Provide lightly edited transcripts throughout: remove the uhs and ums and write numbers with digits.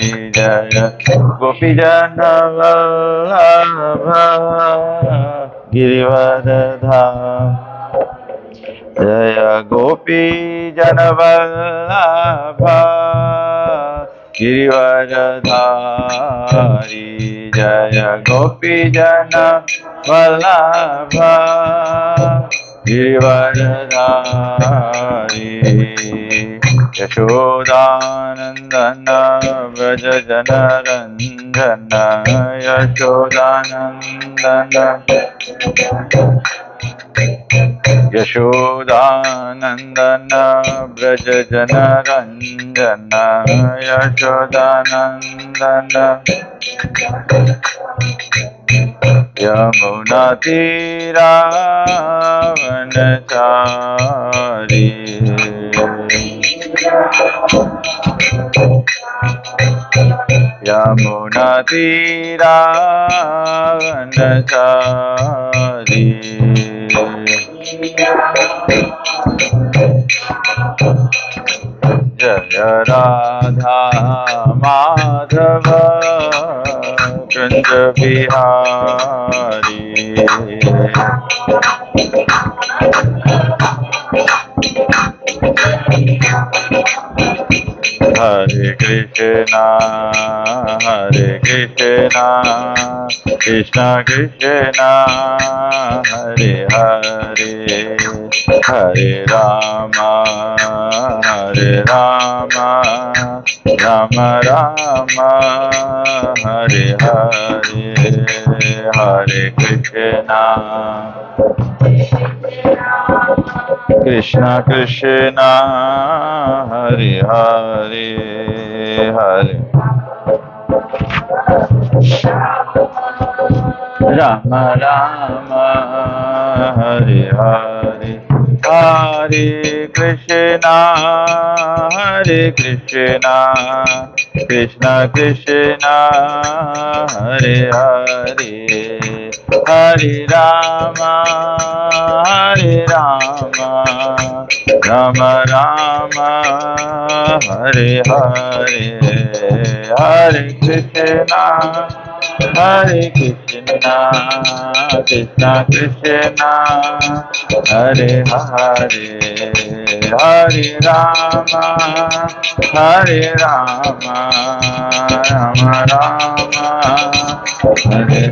जय गोपीजन वल्लभ गिरिवरधाम जय गोपीजन वल्लभ गिरिवरधारी जय गोपीजन वल्लभ गिरिवरधारी यशोदानंदन व्रज जनरंजन यशोदानंदन यशोदानंदन व्रज जनरंजन यशोदानंदन यमुना तीरावनचारी यमुना तीरावनचारी जय राधा माधव कुंज बिहारी हरे कृष्णा कृष्ण कृष्णा हरे हरे हरे राम राम राम हरे हरे हरे कृष्णा कृष्ण कृष्ण हरे हरे हरे राम राम हरे हरे हरे कृष्ण कृष्ण कृष्ण हरे हरे हरे राम राम राम हरे हरे हरे कृष्ण कृष्ण कृष्ण हरे हरे हरे राम राम राम हरे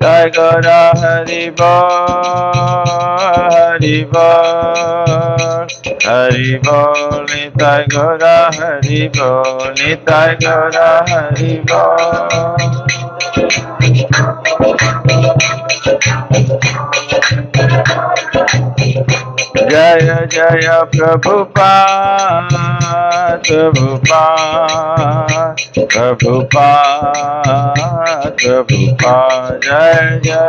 जय गौरा हरि बोल निताय गौरा हरि बोल निताय गौरा हरि बोल जय जय प्रभुपाद जय जय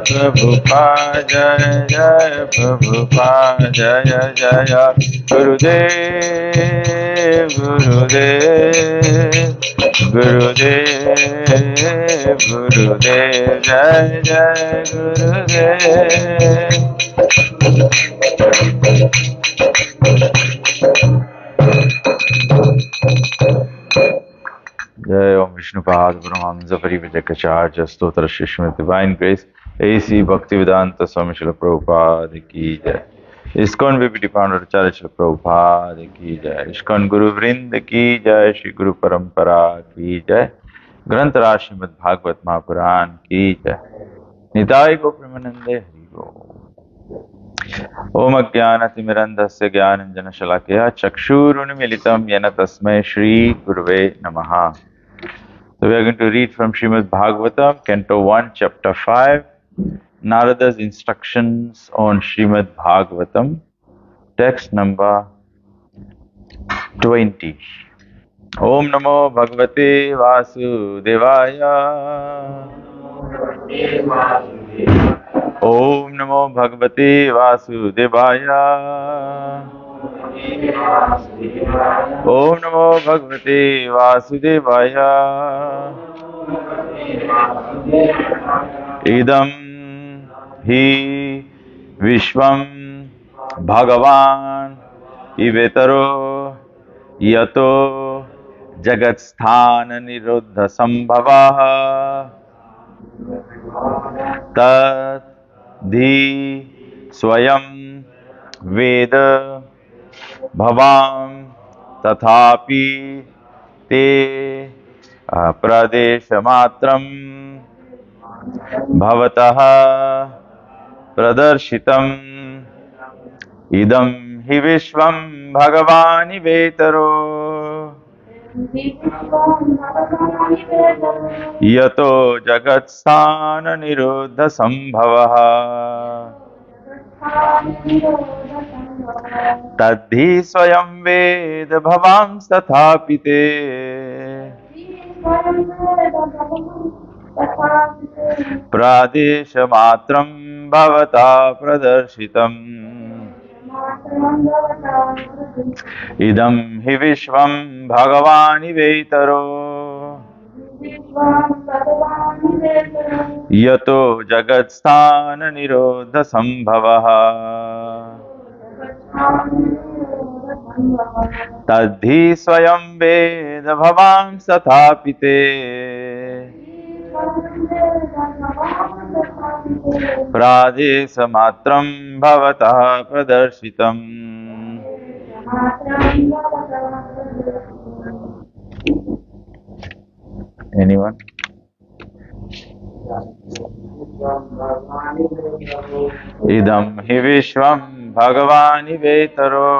प्रभुपाद जय जय प्रभुपाद जय जय गुरुदेव जय जय गुरुदेव जय ओम विष्णुपाद ब्रह्मंस परिव्रजकाचार्य स्तोत्र श्रीमद् divine grace AC Bhaktivedanta Swami Srila Prabhupada की जय। इस्कॉन बीपीटी फाउंडर आचार्य श्रील प्रभुपाद की जय। इस्कॉन गुरु वृंद की जय। श्री गुरु परंपरा की जय। ग्रंथ राज श्रीमद् भागवत महापुराण की जय। निताय गो प्रेमानंदे हरि बोल। ओम अज्ञानतिमिरन्धस्य ज्ञानाञ्जनशलाकया चक्षुरुन्मीलितं येन तस्मै श्री गुरुवे नमः। So we are going to read from Srimad Bhagavatam, Canto 1, Chapter 5, Narada's instructions on Srimad Bhagavatam, text number 20. Om Namo Bhagavate Vasudevaya. Om Namo Bhagavate Vasudevaya. Om Namo Bhagavate Vasudevaya. Idam hi Vishwam Bhagavan Ivetaro yato jagatsthana niruddha sambhavaha tat dhi swayam veda bhavam tathapi te pradesha matram bhavatah pradarshitam idam hi vishvam bhagavani vetaro yato jagatsthana nirodha sambhavaha tadhi swayam veda bhavam stathapite pradesha matram bhavata pradarshitam idam hi vishvam bhagavani vetaro yato jagatsthana nirodha sambhavaha tadhi swayam veda bhavam stathapite pradesha matram bhavatah pradarshitam. Anyone? Idam hi vishvam bhagavani vetaro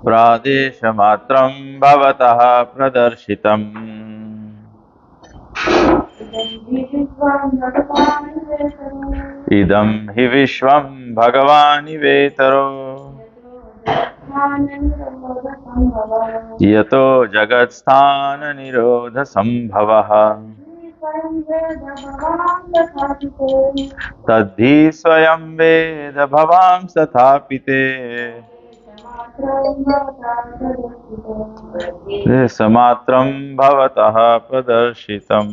pradesha matram bhavatah pradarshitam. Idam hi vishvam bhagavani vetaro yato jagatsthana nirodha sambhavaha tadhi swayam veda bhavam stathapite samatram bhavatah pradarshitam.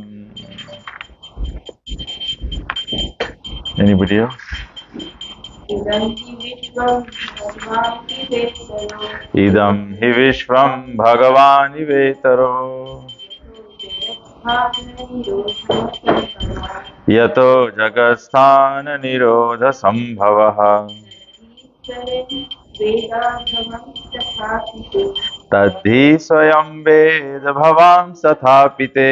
Anybody else? Idam hi vishvam bhagavani vetaro yato jagatsthana nirodha sambhavaha tadhi swayam veda bhavam stathapite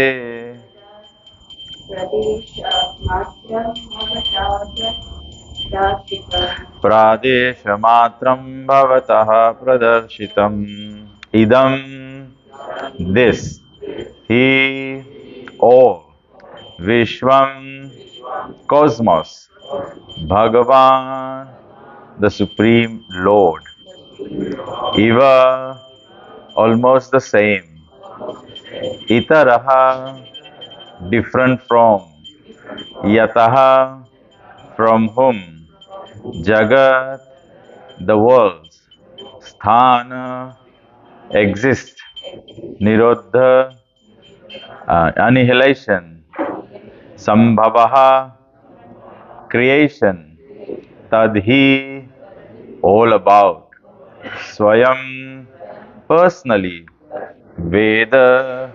pradesha matram bhavatah pradarshitam. Idam, this, he, all, Vishwam, cosmos, Bhagavan, the Supreme Lord, Eva, almost the same, Itaraha, different from, Yataha, from whom, Jagat, the worlds, Sthana, exist, Nirodha, annihilation, Sambhavaha, creation, Tadhi, all about, Swayam, personally, Veda,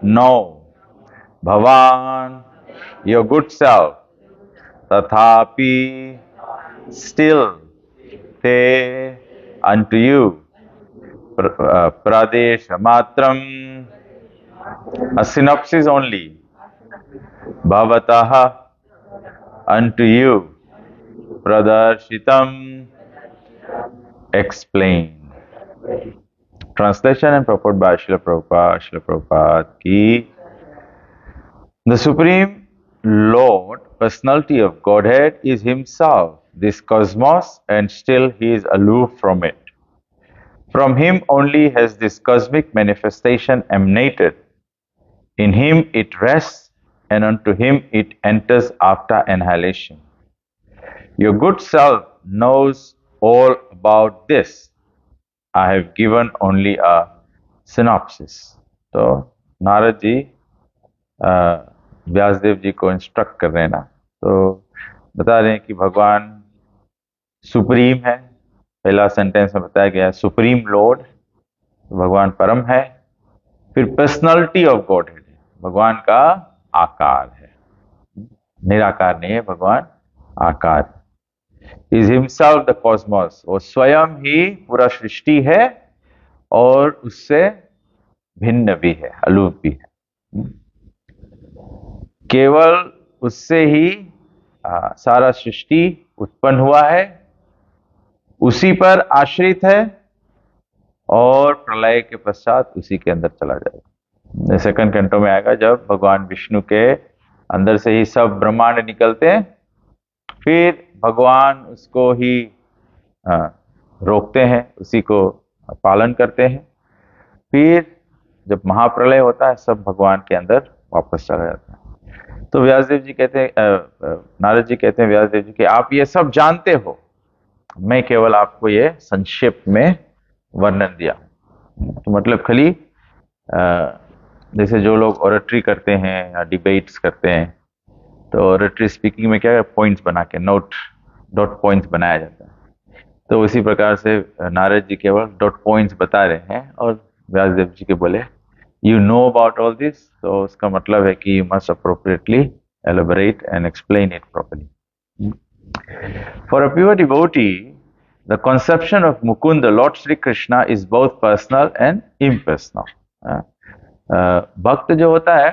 know, Bhavan, your good self, Tathapi, still, Te, unto you, Pradesha Matram, a synopsis only, Bhavataha, unto you, Pradarshitam, explained. Translation and purport by Srila Prabhupada. Srila Prabhupada ki. The Supreme Lord, personality of Godhead, is Himself, this cosmos, and still He is aloof from it. From Him only has this cosmic manifestation emanated. In Him it rests, and unto Him it enters after annihilation. Your good self knows all about this. I have given only a synopsis. तो नारद जी व्यासदेव जी को instruct कर रहे हैं ना, तो बता रहे हैं कि भगवान सुप्रीम है। पहला सेंटेंस में बताया गया है सुप्रीम लॉर्ड, भगवान परम है। फिर पर्सनालिटी ऑफ गॉड है, भगवान का आकार है, निराकार नहीं है, भगवान आकार। इज हिमसेल्फ द कॉस्मोस, वो स्वयं ही पूरा सृष्टि है और उससे भिन्न भी है, अलूप भी है। केवल उससे ही सारा सृष्टि उत्पन्न हुआ है, उसी पर आश्रित है और प्रलय के पश्चात उसी के अंदर चला जाएगा। सेकंड कैंटो में आएगा जब भगवान विष्णु के अंदर से ही सब ब्रह्मांड निकलते हैं, फिर भगवान उसको ही रोकते हैं, उसी को पालन करते हैं। फिर जब महाप्रलय होता है सब भगवान के अंदर वापस चला जाता है। तो व्यासदेव जी कहते हैं, नारद जी कहते हैं व्यासदेव जी कि आप ये सब जानते हो, मैं केवल आपको ये संक्षेप में वर्णन दिया। तो मतलब खाली जैसे जो लोग ओरेटरी करते हैं या डिबेट्स करते हैं, तो ओरेटरी स्पीकिंग में क्या है, पॉइंट्स बना के डॉट पॉइंट्स बनाया जाता है। तो उसी प्रकार से नारद जी केवल डॉट पॉइंट्स बता रहे हैं और व्यासदेव जी के बोले you know about all this, तो उसका मतलब है कि you must appropriately elaborate and explain it properly. For a pure devotee the conception of Mukunda, Lord Sri Krishna, is both personal and impersonal. भक्त जो होता है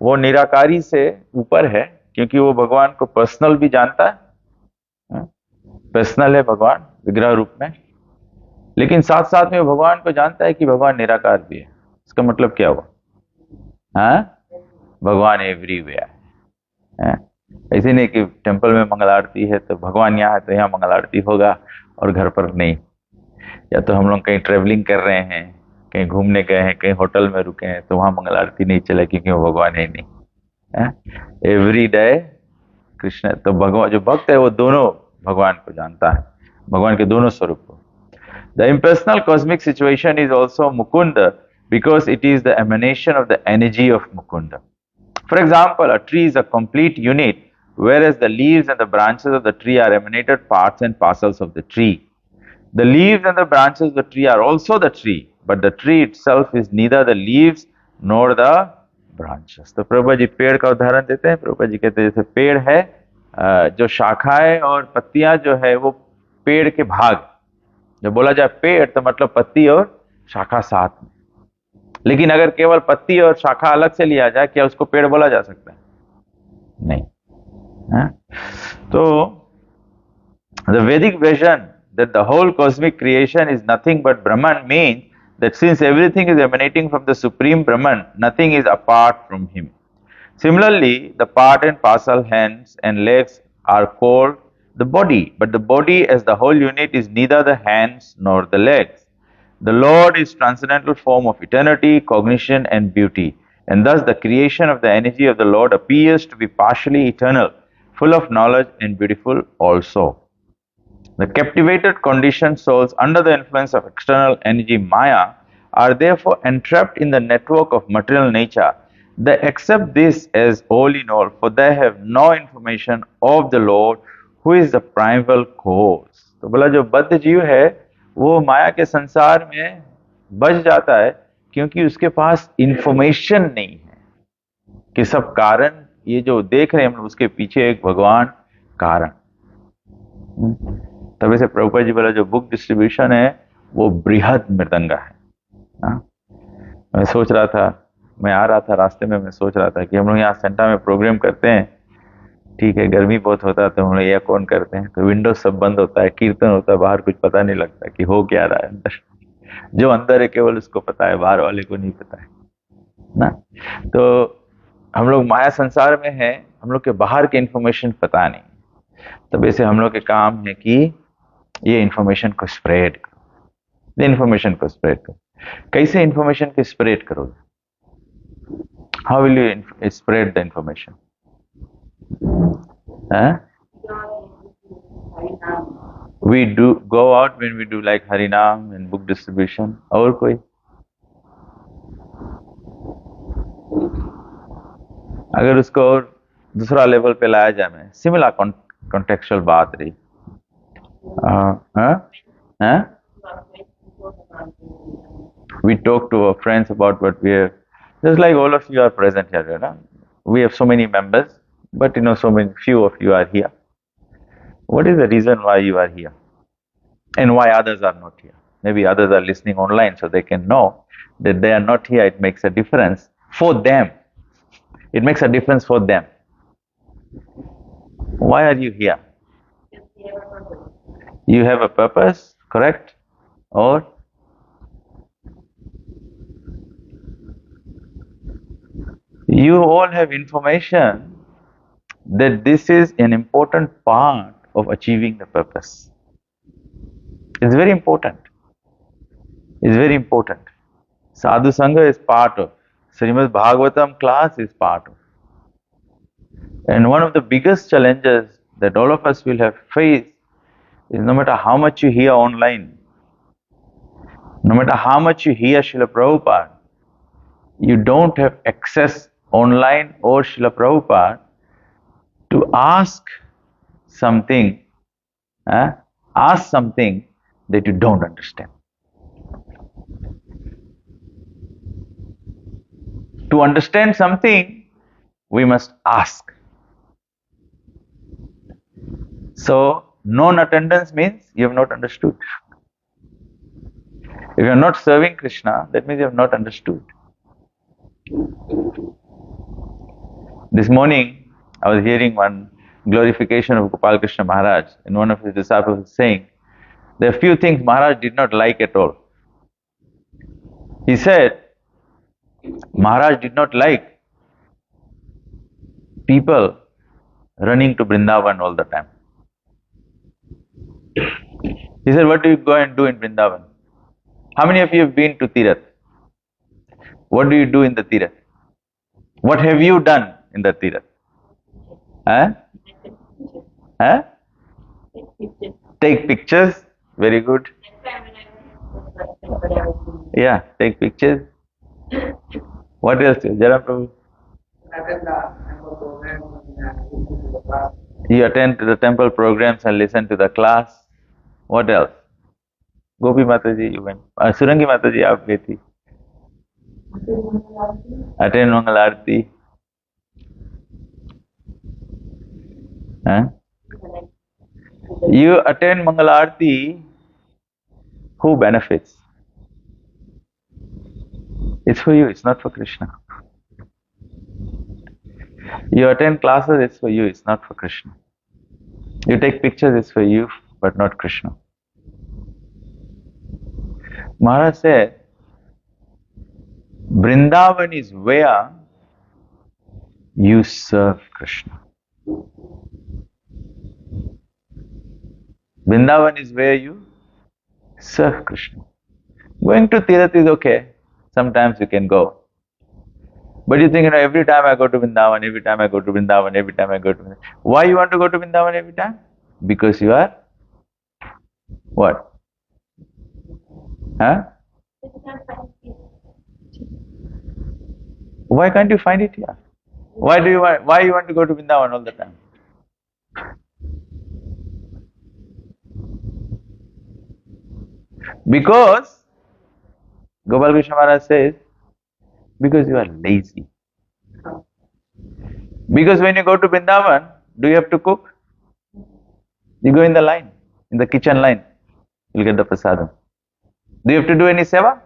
वो निराकारी से ऊपर है, क्योंकि वो भगवान को पर्सनल भी जानता है, पर्सनल है भगवान विग्रह रूप में, लेकिन साथ साथ में भगवान को जानता है कि भगवान निराकार भी है। इसका मतलब क्या हुआ? भगवान एवरीवेयर है। ऐसे नहीं कि टेंपल में मंगल आरती है तो भगवान यहाँ है तो यहाँ मंगल आरती होगा और घर पर नहीं, या तो हम लोग कहीं ट्रेवलिंग कर रहे हैं, कहीं घूमने गए हैं, कहीं होटल में रुके हैं तो वहां मंगल आरती नहीं चला क्योंकि वो भगवान है नहीं। एवरी डे कृष्ण, तो भगवान जो भक्त है वो दोनों भगवान को जानता है, भगवान के दोनों स्वरूप को। The impersonal cosmic situation is also Mukunda because it is the emanation of the energy of Mukunda. For example, a tree is a complete unit, whereas the leaves and the branches of the tree are emanated parts and parcels of the tree. The leaves and the branches of the tree are also the tree, but the tree itself is neither the leaves nor the branches. तो प्रभुपा जी पेड़ का उदाहरण देते हैं। प्रभुपा जी कहते हैं जैसे पेड़ है, जो शाखाएं और पत्तियां जो है वो पेड़ के भाग, जब बोला जाए पेड़ तो मतलब पत्ती और शाखा साथ में, लेकिन अगर केवल पत्ती और शाखा अलग से लिया जाए, क्या उसको पेड़ बोला जा सकता है? नहीं। तो the Vedic vision that the whole cosmic creation is nothing but Brahman means that since everything is emanating from the Supreme Brahman, nothing is apart from him. Similarly, the part and parcel hands and legs are called the body, but the body as the whole unit is neither the hands nor the legs. The Lord is transcendental form of eternity, cognition and beauty, and thus the creation of the energy of the Lord appears to be partially eternal, full of knowledge and beautiful also. The captivated conditioned souls under the influence of external energy Maya are therefore entrapped in the network of material nature. They accept this as all in all, for they have no information of the Lord who is the primal cause. तो बोला जो बद्ध जीव है वो माया के संसार में बच जाता है क्योंकि उसके पास इंफॉर्मेशन नहीं है कि सब कारण ये जो देख रहे हैं हम उसके पीछे एक भगवान कारण। तभी से प्रभुपाद जी बोला जो बुक डिस्ट्रीब्यूशन है वो बृहद मृदंगा है। मैं सोच रहा था, मैं आ रहा था रास्ते में, मैं सोच रहा था कि हम लोग यहाँ सेंटा में प्रोग्राम करते हैं, ठीक है, गर्मी बहुत होता है तो हम लोग एयर कॉन करते हैं तो विंडो सब बंद होता है, कीर्तन होता है, बाहर कुछ पता नहीं लगता कि हो क्या रहा है अंदर। जो अंदर है केवल उसको पता है, बाहर वाले को नहीं पता है ना। तो हम लोग माया संसार में हैं, हम लोग के बाहर के इंफॉर्मेशन पता नहीं, तब ऐसे हम लोग के काम है कि ये इंफॉर्मेशन को स्प्रेड करो, इंफॉर्मेशन को स्प्रेड करो। कैसे इंफॉर्मेशन को स्प्रेड करोगे? How will you spread the information? We do go out when we do like Harinam and book distribution. और कोई? अगर उसको और दूसरा लेवल पे लाया जाए, मैं सिमिलर कॉन्टेक्चुअल बात रही, हाँ? We talk to our friends about what we have. Just like all of you are present here, you know? We have so many members, but you know, few of you are here. What is the reason why you are here? And why others are not here? Maybe others are listening online so they can know that they are not here. It makes a difference for them. It makes a difference for them. Why are you here? You have a purpose, correct? Or you all have information that this is an important part of achieving the purpose. It's very important. It's very important. Sadhu Sangha is part of. Srimad Bhagavatam class is part of. And one of the biggest challenges that all of us will have faced is no matter how much you hear online, no matter how much you hear Srila Prabhupada, you don't have access online or Srila Prabhupada to ask something that you don't understand. To understand something, we must ask. So, non-attendance means you have not understood. If you are not serving Krishna, that means you have not understood. This morning, I was hearing one glorification of Gopal Krishna Maharaj, and one of his disciples was saying, there are few things Maharaj did not like at all. He said, Maharaj did not like people running to Vrindavan all the time. He said, what do you go and do in Vrindavan? How many of you have been to Tirath? What do you do in the Tirath? What have you done in the Tirath? Take pictures. Very good. Yeah, take pictures. What else? Jara Prabhu. You attend to the temple programs and listen to the class. What else? Gopi Mataji, you went. Surangi Mataji, aap gayi thi. Attend Mangal Aarti. You attend Mangal Aarti, who benefits? It's for you, it's not for Krishna. You attend classes, it's for you, it's not for Krishna. You take pictures, it's for you, but not Krishna. Maharaj said, Vrindavan is where you serve Krishna. Vrindavan is where you serve Krishna. Going to Tirath is okay. Sometimes you can go. But you think, you know, every time I go to Vrindavan, every time I go to Vrindavan, every time I go to Vrindavan. Why you want to go to Vrindavan every time? Because you are what? Why can't you find it here? Why you want to go to Vrindavan all the time? Because Gopal Krishna Maharaj says, because you are lazy. Because when you go to Vrindavan, do you have to cook? You go in the line, in the kitchen line, you'll get the prasadam. Do you have to do any seva?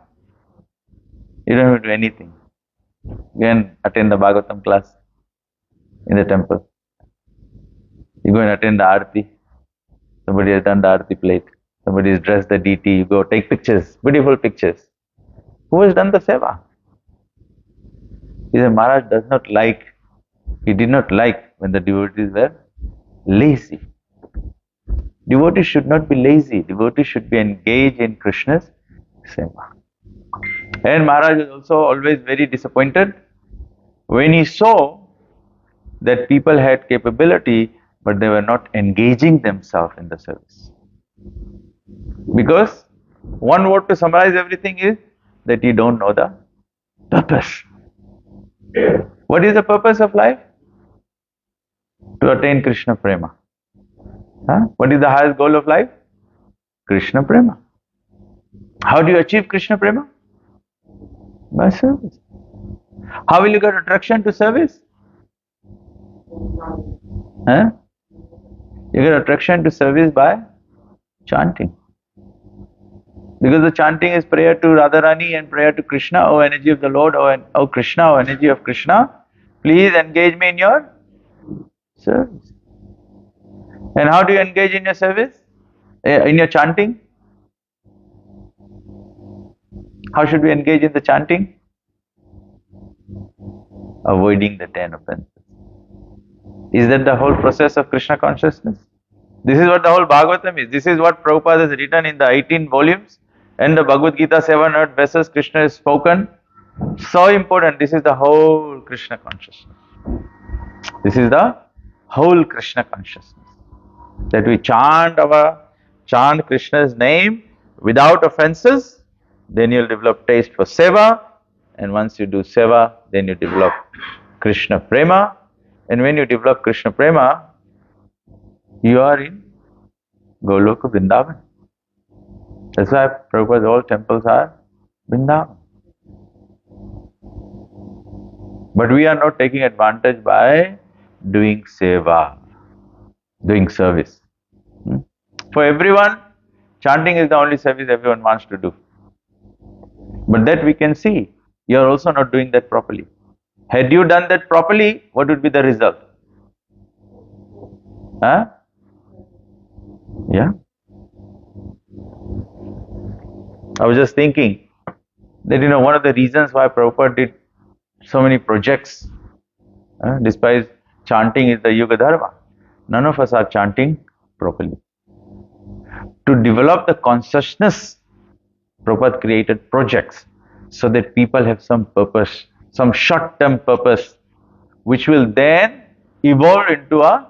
You don't have to do anything. You can attend the Bhagavatam class in the temple. You go and attend the Aarti. Somebody has done the Aarti plate. Somebody has dressed the deity. You go take pictures, beautiful pictures. Who has done the seva? He said, Maharaj does not like, he did not like when the devotees were lazy. Devotees should not be lazy. Devotees should be engaged in Krishna's seva. And Maharaj was also always very disappointed when he saw that people had capability but they were not engaging themselves in the service. Because one word to summarize everything is that you don't know the purpose. What is the purpose of life? To attain Krishna Prema. What is the highest goal of life? Krishna Prema. How do you achieve Krishna Prema? By service. How will you get attraction to service? You get attraction to service by chanting. Because the chanting is prayer to Radharani and prayer to Krishna. O energy of the Lord, O Krishna, O energy of Krishna, please engage me in your service. And how do you engage in your service? In your chanting? How should we engage in the chanting? Avoiding the 10 offenses. Is that the whole process of Krishna consciousness? This is what the whole Bhagavatam is. This is what Prabhupada has written in the 18 volumes. And the Bhagavad Gita 700 verses Krishna has spoken. So important. This is the whole Krishna consciousness. This is the whole Krishna consciousness. That we chant Krishna's name without offenses, then you'll develop taste for seva. And once you do seva, then you develop Krishna Prema. And when you develop Krishna Prema, you are in Goloka Vrindavan. That's why Prabhupada's all temples are Vrindavan. But we are not taking advantage by doing seva, doing service. For everyone, chanting is the only service everyone wants to do. But that we can see, you are also not doing that properly. Had you done that properly, what would be the result? Yeah. I was just thinking that, one of the reasons why Prabhupada did so many projects, despite chanting is the Yuga Dharma, none of us are chanting properly. To develop the consciousness, Prabhupada created projects so that people have some purpose, some short-term purpose, which will then evolve into a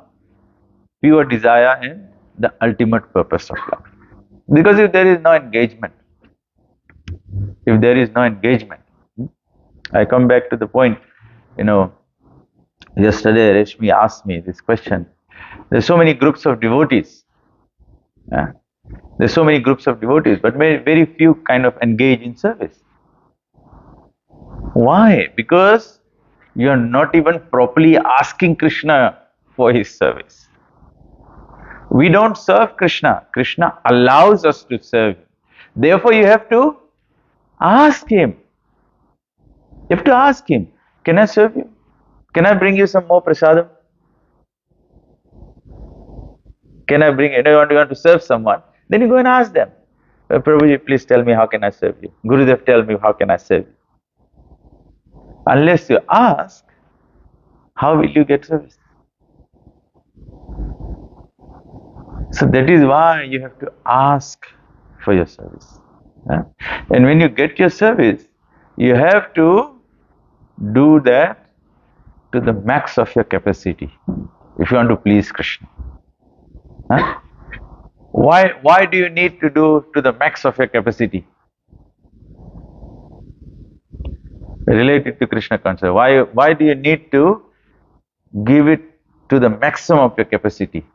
pure desire and the ultimate purpose of life. Because if there is no engagement, I come back to the point, yesterday Reshmi asked me this question. There's so many groups of devotees. There's so many groups of devotees, but very few kind of engage in service. Why? Because you are not even properly asking Krishna for his service. We don't serve Krishna. Krishna allows us to serve him. Therefore, you have to ask him. You have to ask him, can I serve you? Can I bring you some more prasadam? Can I bring, you want to serve someone? Then you go and ask them. Prabhuji, please tell me how can I serve you? Gurudev, tell me how can I serve you? Unless you ask, how will you get service? So that is why you have to ask for your service. And when you get your service, you have to do that to the max of your capacity if you want to please Krishna. Why do you need to do to the max of your capacity? Related to Krishna consciousness. Why do you need to give it to the maximum of your capacity?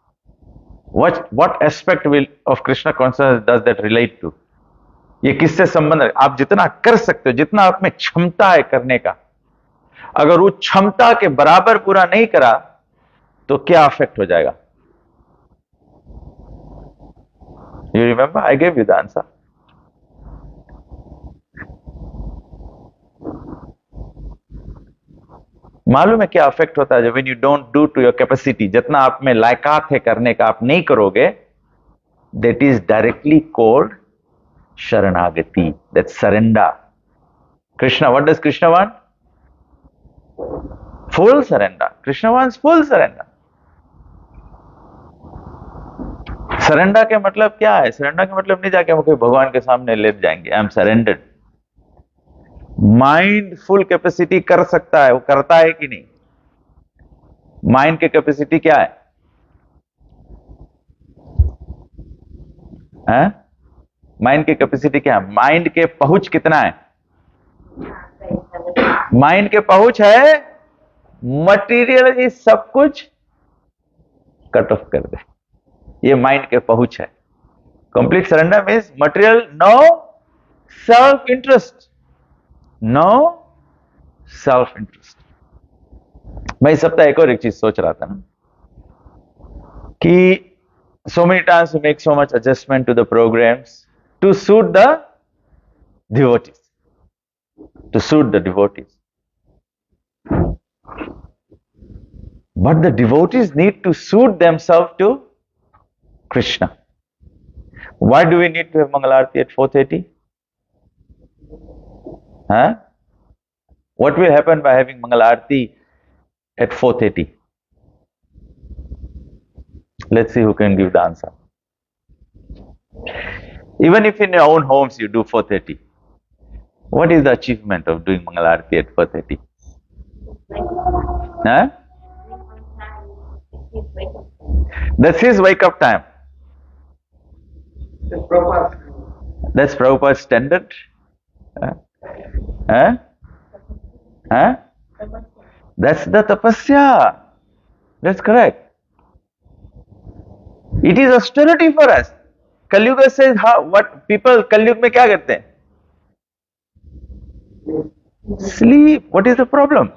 What aspect of Krishna consciousness does that relate to? ये किससे संबंध है? आप जितना कर सकते हो, जितना आप में क्षमता है करने का, अगर वो क्षमता के बराबर पूरा नहीं करा तो क्या अफेक्ट हो जाएगा? You remember? I gave you the answer. मालूम है क्या अफेक्ट होता है जब when you don't do to your capacity, जितना आप में लायकात है करने का आप नहीं करोगे, that is directly called Sharanagati, that's surrender. Krishna, what does Krishna want? Full surrender. Krishna wants full surrender. Surrender के मतलब क्या है? सरेंडर के मतलब नहीं जाके हम कोई भगवान के सामने लेट जाएंगे, I am surrendered. Mind full capacity कर सकता है, वो करता है कि नहीं? माइंड की कैपेसिटी क्या है? है? माइंड की कैपेसिटी क्या है? माइंड के पहुंच कितना है? माइंड के पहुंच है मटीरियल सब कुछ कट ऑफ कर दे, ये माइंड के पहुंच है। Complete surrender means material, no self interest, no self interest. मैं इस सप्ताह एक और एक चीज सोच रहा था ना कि so many times we make so much adjustment to the programs to suit the devotees, to suit the devotees. But the devotees need to suit themselves to Krishna. Why do we need to have Mangalarti at 4:30? Huh? What will happen by having Mangalarti at 4:30? Let's see who can give the answer. Even if in your own homes you do 4:30, what is the achievement of doing Mangalarti at 4:30? Huh? That's his wake up time. That's Prabhupada's standard. Huh? Huh? That's the tapasya. That's correct. It is austerity for us. Kalyuga says how, what people Kalyug में क्या करते हैं? Sleep. What is the problem?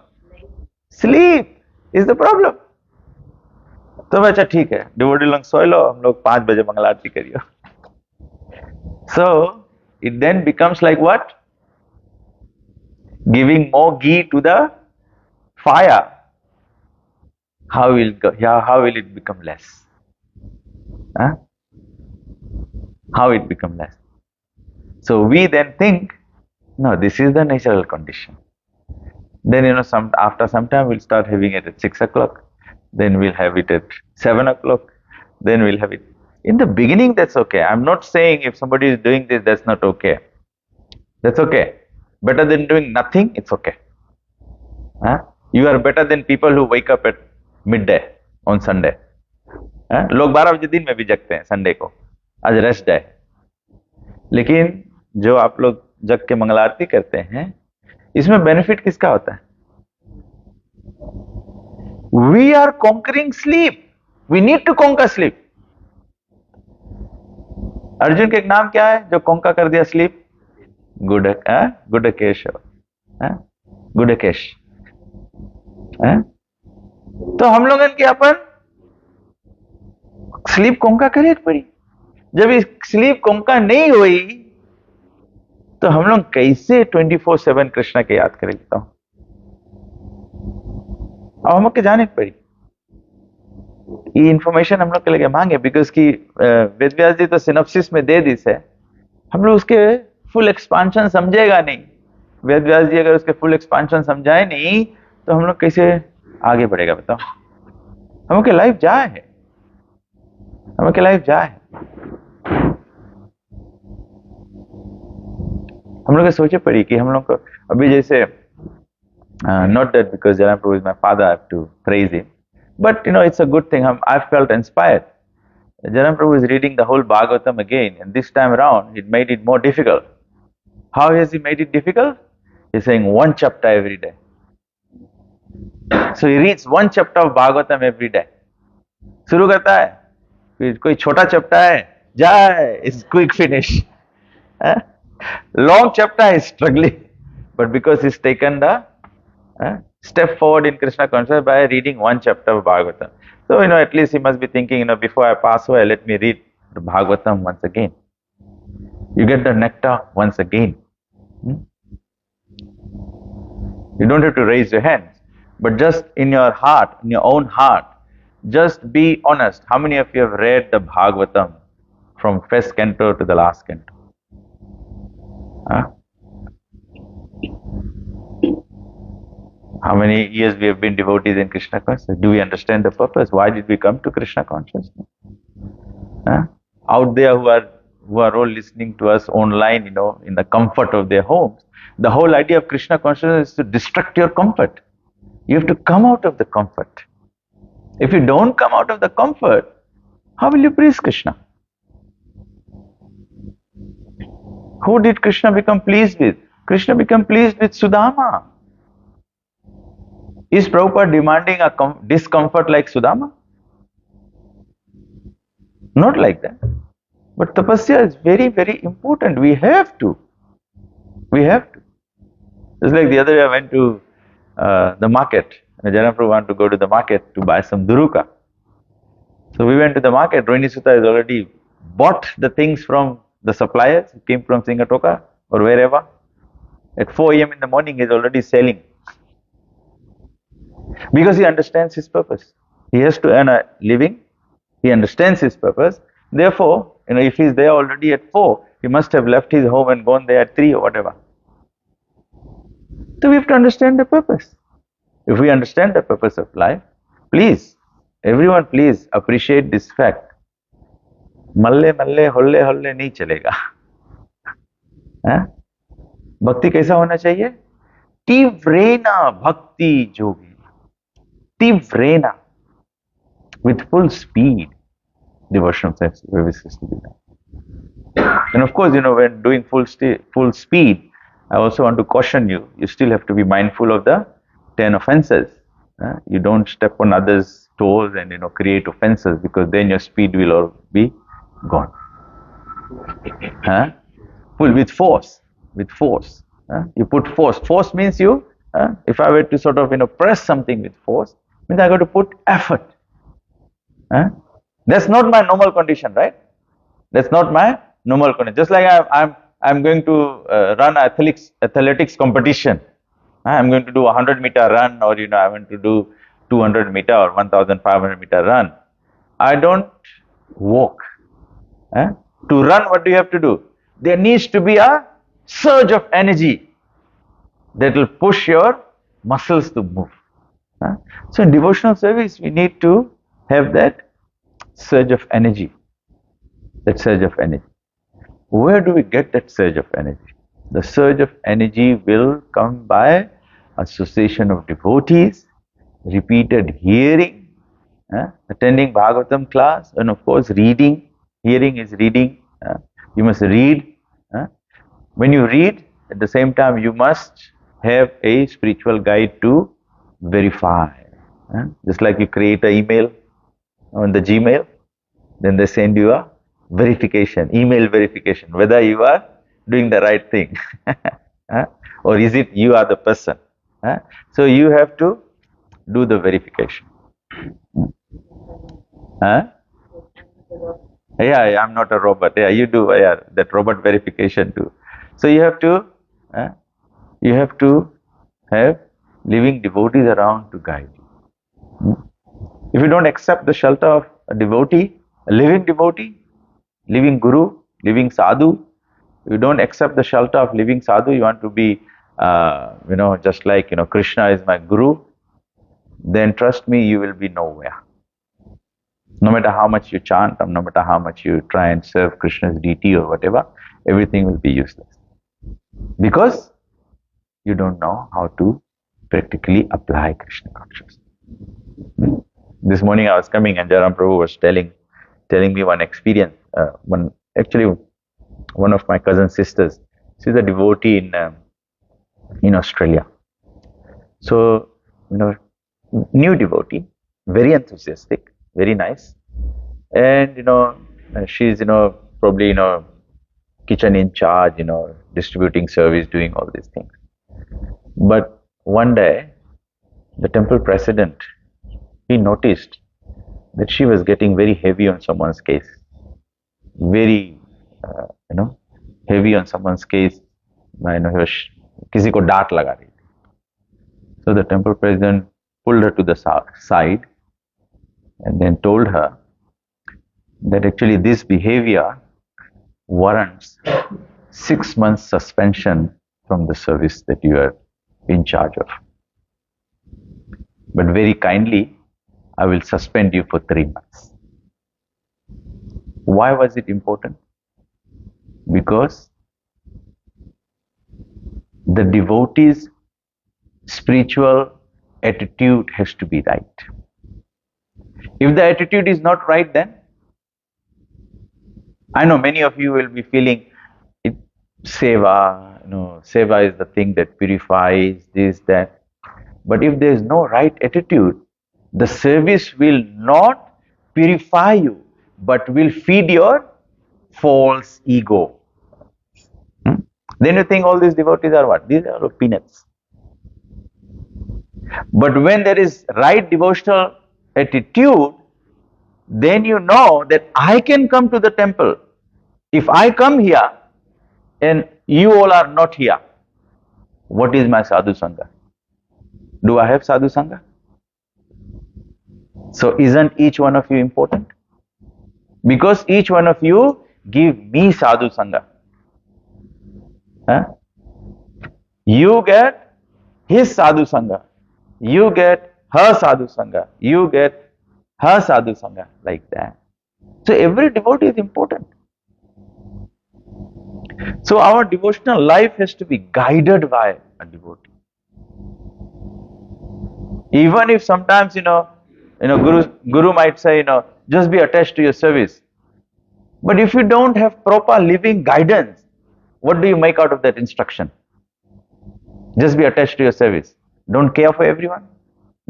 Sleep is the problem. तो अच्छा ठीक है, devotee लोग सो लो, हम लोग 5 बजे मंगल आरती करियो. So it then becomes like what? Giving more ghee to the fire. How will go? Yeah, how will it become less? Huh? How it become less? So we then think, no, this is the natural condition. Then after some time we'll start having it at 6 o'clock. Then we'll have it at 7 o'clock. Then we'll have it. In the beginning, that's okay. I'm not saying if somebody is doing this, that's not okay. That's okay. Better than doing nothing, it's okay. Huh? You are better than people who wake up at midday on Sunday. लोग 12 बजे दिन में भी जगते हैं Sunday को, आज rest day. लेकिन जो आप लोग जग के मंगल आरती करते हैं, इसमें बेनिफिट किसका होता है? We are conquering sleep. We need to conquer sleep. Arjun के एक नाम क्या है जो conquer कर दिया sleep? गुडकेश. गुडकेश. तो हम लोगों के अपन स्लीप conquer करे पड़ी. जब स्लीप conquer नहीं हुई तो हम लोग कैसे 24/7 कृष्णा के याद करें? लेता हूं अब हम लोग के जाने पड़ी. ये इंफॉर्मेशन हम लोग के लिए मांगे बिकॉज की वेद व्यास जी तो सिनॉप्सिस में दे दी है. हम लोग उसके फुल एक्सपांशन समझेगा नहीं. वेद व्यास जी अगर उसके फुल एक्सपांशन समझाए नहीं तो हम लोग कैसे आगे बढ़ेगा? बताओ. हम लोग की लाइफ जा है, हम लोग की लाइफ जा है. हम लोग सोचे पड़ी कि हम लोग को अभी जैसे not that because Jalan Prabhu is my father, I have to praise him. But it's a good thing. I felt inspired. Jalan Prabhu is reading the whole Bhagavatam again, and this time around, he made it more difficult. How has he made it difficult? He's saying one chapter every day. So he reads one chapter of Bhagavatam every day. शुरू करता है, कोई छोटा chapter है, जाए, it's quick finish. Long chapter is struggling, but because he's taken the step forward in Krishna consciousness by reading one chapter of Bhagavatam. So, at least he must be thinking, before I pass away, let me read the Bhagavatam once again. You get the nectar once again. You don't have to raise your hands, but just in your heart, in your own heart, just be honest. How many of you have read the Bhagavatam from first canto to the last canto? How many years we have been devotees in Krishna consciousness? Do we understand the purpose? Why did we come to Krishna consciousness? Out there who are all listening to us online, in the comfort of their homes, the whole idea of Krishna consciousness is to destruct your comfort. You have to come out of the comfort. If you don't come out of the comfort, how will you praise Krishna? Who did Krishna become pleased with? Krishna became pleased with Sudama. Is Prabhupada demanding a discomfort like Sudama? Not like that. But tapasya is very, very important. We have to. We have to. Just like the other day I went to the market. Jana Prabhu wanted to go to the market to buy some duruka. So we went to the market. Rohini Sutta has already bought the things from the suppliers. It came from Singatoka or wherever. At 4 a.m. in the morning, he's already selling. Because he understands his purpose. He has to earn a living. He understands his purpose. Therefore, if he's there already at 4, he must have left his home and gone there at 3 or whatever. So we have to understand the purpose. If we understand the purpose of life, please, everyone please appreciate this fact. Malle malle holle holle nahi chalega. भक्ति कैसा होना चाहिए? तीव्रेना भक्ति जोगी. Tivrena, with full speed, devotional service is to be done. And of course, when doing full speed, I also want to caution you, you still have to be mindful of the 10 offenses. You don't step on others' toes and create offenses, because then your speed will all be gone. Full with force. You put force. Force means you, if I were to sort of press something with force, means I got to put effort. That's not my normal condition, right? That's not my normal condition. Just like I'm going to run athletics competition. I'm going to do a 100-meter run, or I want to do 200-meter or 1,500-meter run. I don't walk. To run, what do you have to do? There needs to be a surge of energy that will push your muscles to move. So in devotional service, we need to have that surge of energy. Where do we get that surge of energy? The surge of energy will come by association of devotees, repeated hearing, attending Bhagavatam class, and of course reading. Hearing is reading. You must read. When you read, at the same time you must have a spiritual guide to verify. Just like you create an email on the Gmail, then they send you a verification, email verification, whether you are doing the right thing or is it you are the person. So you have to do the verification. Yeah, I'm not a robot. Yeah, you do that robot verification too. So you have to have living devotees around to guide you. If you don't accept the shelter of a devotee, a living devotee, living guru, living sadhu, you don't accept the shelter of living sadhu, you want to be, just like, Krishna is my guru, then trust me, you will be nowhere. No matter how much you chant, or no matter how much you try and serve Krishna's deity or whatever, everything will be useless. Because you don't know how to practically apply Krishna consciousness. This morning I was coming and Jaram Prabhu was telling me one experience. One of my cousin sisters, she's a devotee in Australia. So, new devotee, very enthusiastic, very nice. And, she's, probably, kitchen in charge, distributing service, doing all these things. But one day, the temple president, he noticed that she was getting very heavy on someone's case. Very, heavy on someone's case. किसी को डांट लगा रही थी. So the temple president pulled her to the side and then told her that actually this behavior warrants 6 months suspension from the service that you are in charge of. But very kindly, I will suspend you for 3 months. Why was it important? Because the devotee's spiritual attitude has to be right. If the attitude is not right, then I know many of you will be feeling seva, seva is the thing that purifies this, that. But if there is no right attitude, the service will not purify you, but will feed your false ego. Then you think all these devotees are what? These are peanuts. But when there is right devotional attitude, then you know that I can come to the temple. If I come here and you all are not here, what is my sadhu sangha? Do I have sadhu sangha? So isn't each one of you important? Because each one of you give me sadhu sangha. Huh? You get his sadhu sangha. You get her sadhu sangha. You get her sadhu sangha, like that. So every devotee is important. So our devotional life has to be guided by a devotee. Even if sometimes Guru might say, just be attached to your service. But if you don't have proper living guidance, what do you make out of that instruction? Just be attached to your service. Don't care for everyone.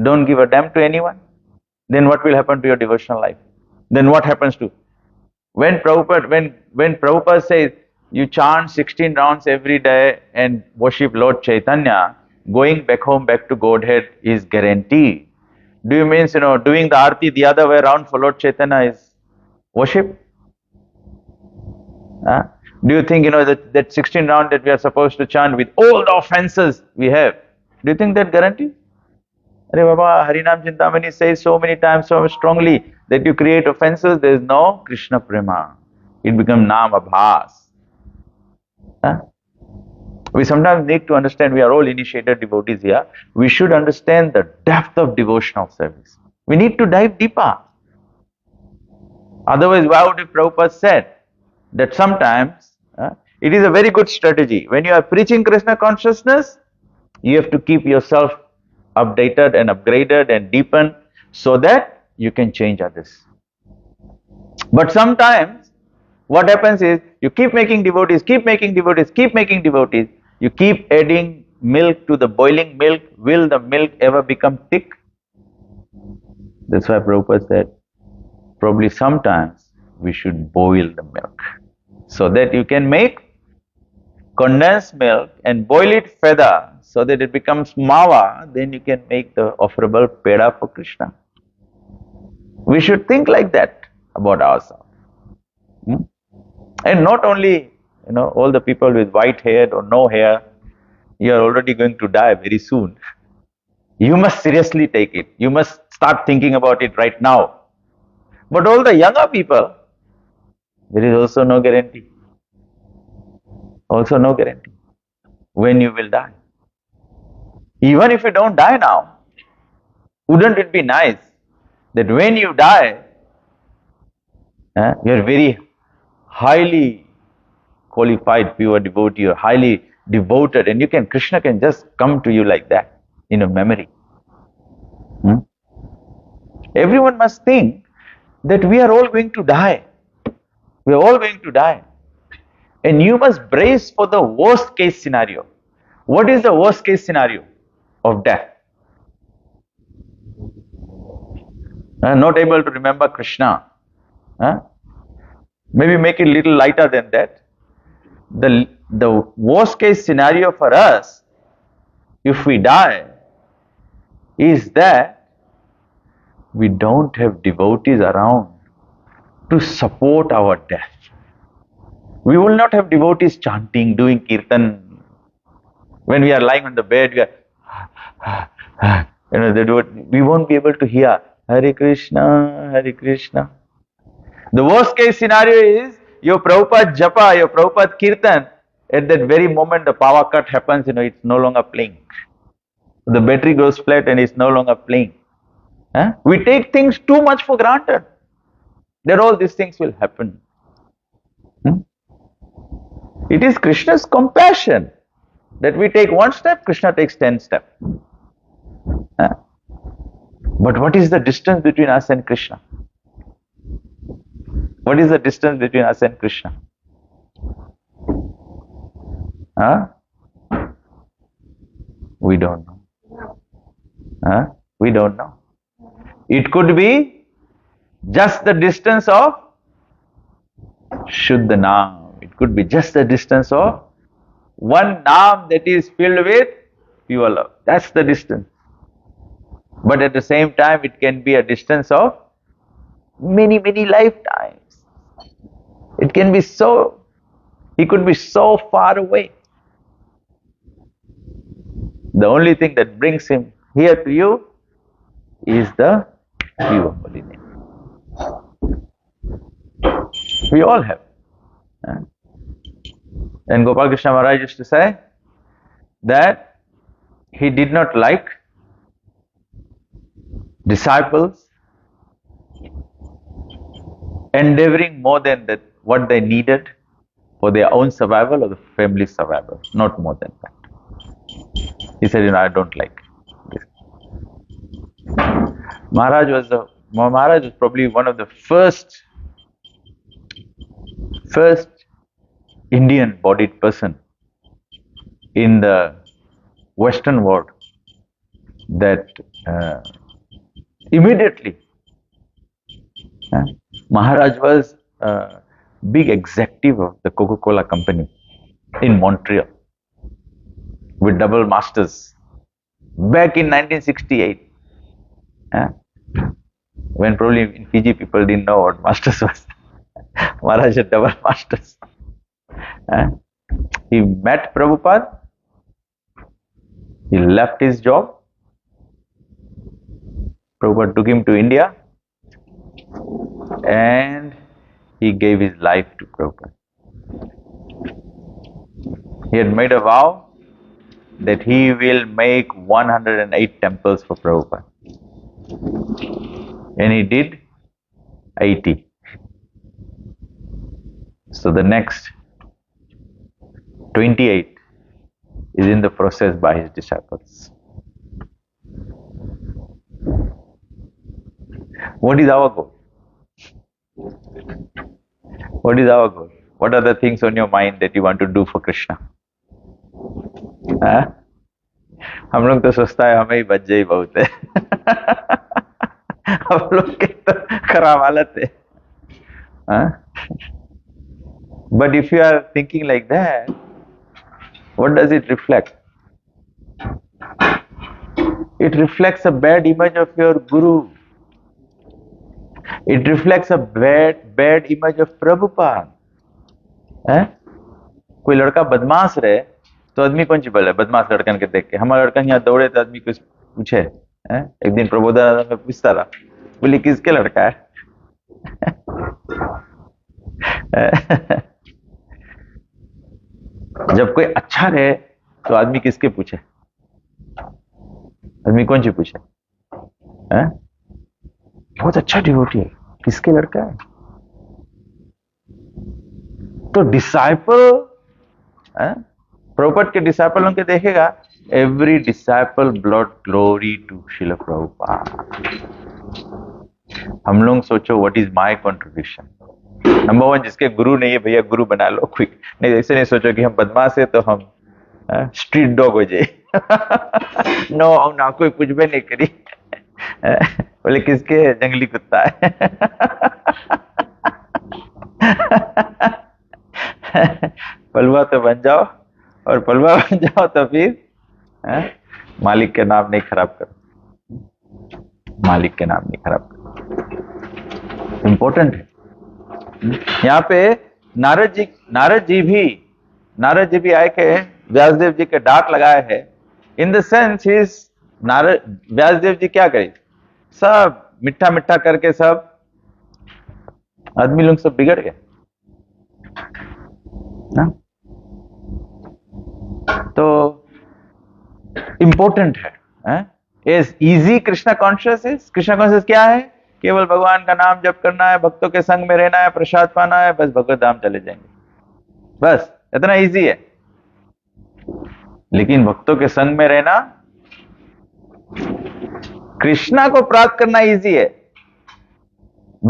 Don't give a damn to anyone. Then what will happen to your devotional life? Then what happens to? When Prabhupada says you chant 16 rounds every day and worship Lord Chaitanya, going back home, back to Godhead is guaranteed. Do you mean, doing the arti the other way around for Lord Chaitanya is worship? Do you think, that 16 round that we are supposed to chant with all the offenses we have, do you think that guarantees? Arey Baba, Harinam Chintamani says so many times, so strongly, that you create offenses, there is no Krishna Prema. It becomes Nam Abhas. We sometimes need to understand, we are all initiated devotees here, we should understand the depth of devotional service. We need to dive deeper. Otherwise, why would Prabhupada said that sometimes it is a very good strategy. When you are preaching Krishna consciousness, you have to keep yourself updated and upgraded and deepened so that you can change others. But sometimes what happens is you keep making devotees, keep making devotees, keep making devotees. You keep adding milk to the boiling milk. Will the milk ever become thick? That's why Prabhupada said, probably sometimes we should boil the milk so that you can make condensed milk and boil it further so that it becomes mawa, then you can make the offerable peda for Krishna. We should think like that about ourselves. And not only, all the people with white hair or no hair, you are already going to die very soon. You must seriously take it. You must start thinking about it right now. But all the younger people, there is also no guarantee. Also no guarantee when you will die. Even if you don't die now, wouldn't it be nice that when you die, you are very highly qualified pure devotee or highly devoted, and Krishna can just come to you like that in a memory. Everyone must think that we are all going to die. We are all going to die. And you must brace for the worst case scenario. What is the worst case scenario of death? Not able to remember Krishna. Maybe make it a little lighter than that. The worst case scenario for us, if we die, is that we don't have devotees around to support our death. We will not have devotees chanting, doing kirtan. When we are lying on the bed, we won't be able to hear Hare Krishna, Hare Krishna. The worst case scenario is your Prabhupada japa, your Prabhupada kirtan. At that very moment, the power cut happens, it's no longer playing. The battery goes flat and it's no longer playing. We take things too much for granted, that all these things will happen. It is Krishna's compassion that we take one step, Krishna takes 10 steps. But what is the distance between us and Krishna? What is the distance between us and Krishna? Huh? We don't know. Huh? We don't know. It could be just the distance of Shuddha Naam. It could be just the distance of one Naam that is filled with pure love. That's the distance. But at the same time, it can be a distance of many, many lifetimes. It can be so, he could be so far away. The only thing that brings him here to you is the pure holy name. We all have. And Gopal Krishna Maharaj used to say that he did not like disciples endeavoring more than that what they needed for their own survival or the family survival, not more than that. He said, I don't like this. Maharaj was probably one of the first Indian bodied person in the Western world that immediately Maharaj was a big executive of the Coca-Cola company in Montreal with double masters back in 1968, when probably in Fiji people didn't know what masters was. Maharaj had double masters. He met Prabhupada, he left his job, Prabhupada took him to India and he gave his life to Prabhupada. He had made a vow that he will make 108 temples for Prabhupada. And he did 80. So the next 28 is in the process by his disciples. What is our goal? What is our goal? What are the things on your mind that you want to do for Krishna? हम लोग तो सोचता है हमें ही बच्चे ही बहुत है हम लोग के तो खराब हालत है But if you are thinking like that, what does it reflect? It reflects a bad image of your guru. It reflects a bad image of Prabhupada. कोई लड़का बदमाश रहे तो आदमी कौन सी बोले बदमाश लड़कन के देख के हमारा लड़का यहाँ दौड़े तो आदमी कुछ पूछे एक दिन प्रबोधन में पूछता रहा बोले किसके लड़का है जब कोई अच्छा रहे तो आदमी किसके पूछे आदमी कौन सी पूछे बहुत अच्छा डिवोटी है किसके लड़का है तो डिसाइपल प्रभुपाद के डिसाइपलों के देखेगा every disciple brought glory to Srila Prabhupada हम लोग सोचो what is my contribution number one जिसके गुरु नहीं है भैया गुरु बना लो क्विक नहीं ऐसे नहीं सोचो कि हम बदमाश है तो हम स्ट्रीट डॉग हो जाए नो हम ना कोई कुछ भी नहीं करी बोले किसके जंगली कुत्ता है पलवा तो बन जाओ और पलवा बन जाओ तो फिर मालिक के नाम नहीं खराब करो मालिक के नाम नहीं खराब करो इंपॉर्टेंट है यहाँ पे नारद जी भी आए के व्यासदेव जी के डांट लगाए हैं in the sense is Vyasadev ji क्या करे सब मिठा मिठा करके सब आदमी लोग सब बिगड़ गए ना तो इंपॉर्टेंट है इज इजी कृष्णा कॉन्शियस क्या है केवल भगवान का नाम जप करना है भक्तों के संग में रहना है प्रसाद पाना है बस भगवत धाम चले जाएंगे बस इतना इजी है लेकिन भक्तों के संग में रहना कृष्णा को प्राप्त करना इजी है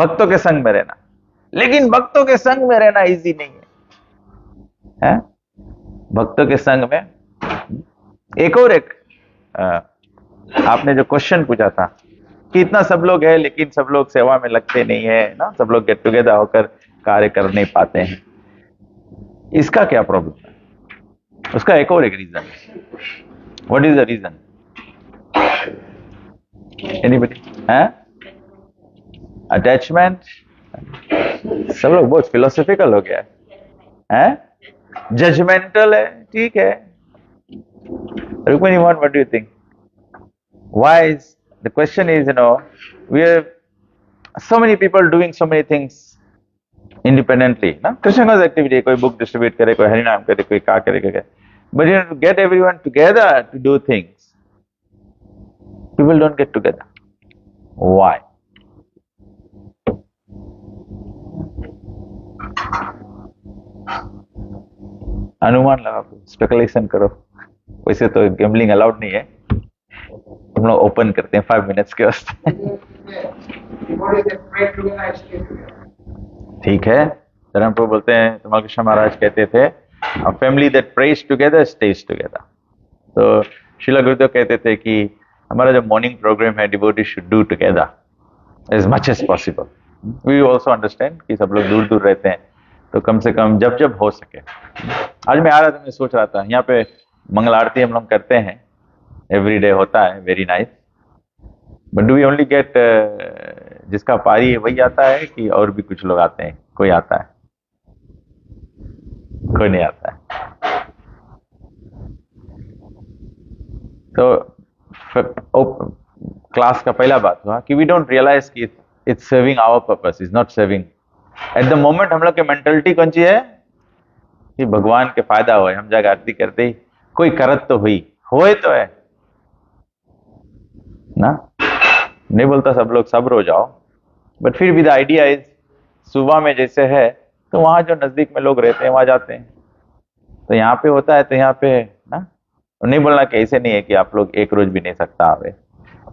भक्तों के संग में रहना लेकिन भक्तों के संग में रहना इजी नहीं है भक्तों के संग में। एक और एक आपने जो क्वेश्चन पूछा था कि इतना सब लोग है लेकिन सब लोग सेवा में लगते नहीं है ना, सब लोग गेट टुगेदर होकर कार्य कर नहीं पाते हैं, इसका क्या प्रॉब्लम है? उसका एक और एक रीजन है। What is the reason? Anybody? हैं? अटैचमेंट। सब लोग बहुत फिलोसॉफिकल हो गया है, जजमेंटल है, ठीक है। Rukmini, what do you think? Why is the question is, we have so many people doing so many things independently, ना? कृष्ण का एक्टिविटी, कोई बुक डिस्ट्रीब्यूट करे, कोई हरिनाम करे, कोई क्या करे, but to get everyone together to do things, people don't get together. Why? अनुमान लगाओ, स्पेकुलेशन करो। वैसे तो गैम्बलिंग अलाउड नहीं है, हम लोग ओपन करते हैं 5 मिनट्स के वास्ते। ठीक है, धर्म प्रभु बोलते हैं, तुम्हारे कृष्ण महाराज कहते थे, a family that prays together stays together। तो शिला गुरुदेव कहते थे कि हमारा जो मॉर्निंग प्रोग्राम है, devotee should do together as much as possible। We also understand कि सब लोग दूर दूर रहते हैं, तो कम से कम जब जब हो सके। आज मैं आ रहा था, मैं सोच रहा था, यहाँ पे मंगल आरती हम लोग करते हैं, एवरी डे होता है, very nice, but do we only get जिसका पारी है वही आता है कि और भी कुछ लोग आते हैं? कोई आता है? कोई नहीं आता है। तो क्लास का पहला बात हुआ कि वी डोंट रियलाइज कि it's serving our purpose, is not serving at the moment. हम लोग की मेंटलिटी कौन सी है कि भगवान के फायदा हो, हम जाकर आरती करते ही कोई करत तो हुई होए तो है ना। नहीं बोलता सब लोग सब रो जाओ, बट फिर भी द आइडिया इज, सुबह में जैसे है तो वहां जो नजदीक में लोग रहते हैं वहां जाते हैं, तो यहाँ पे होता है तो यहाँ पे ना। नहीं बोलना कि ऐसे नहीं है कि आप लोग एक रोज भी नहीं सकता आवे,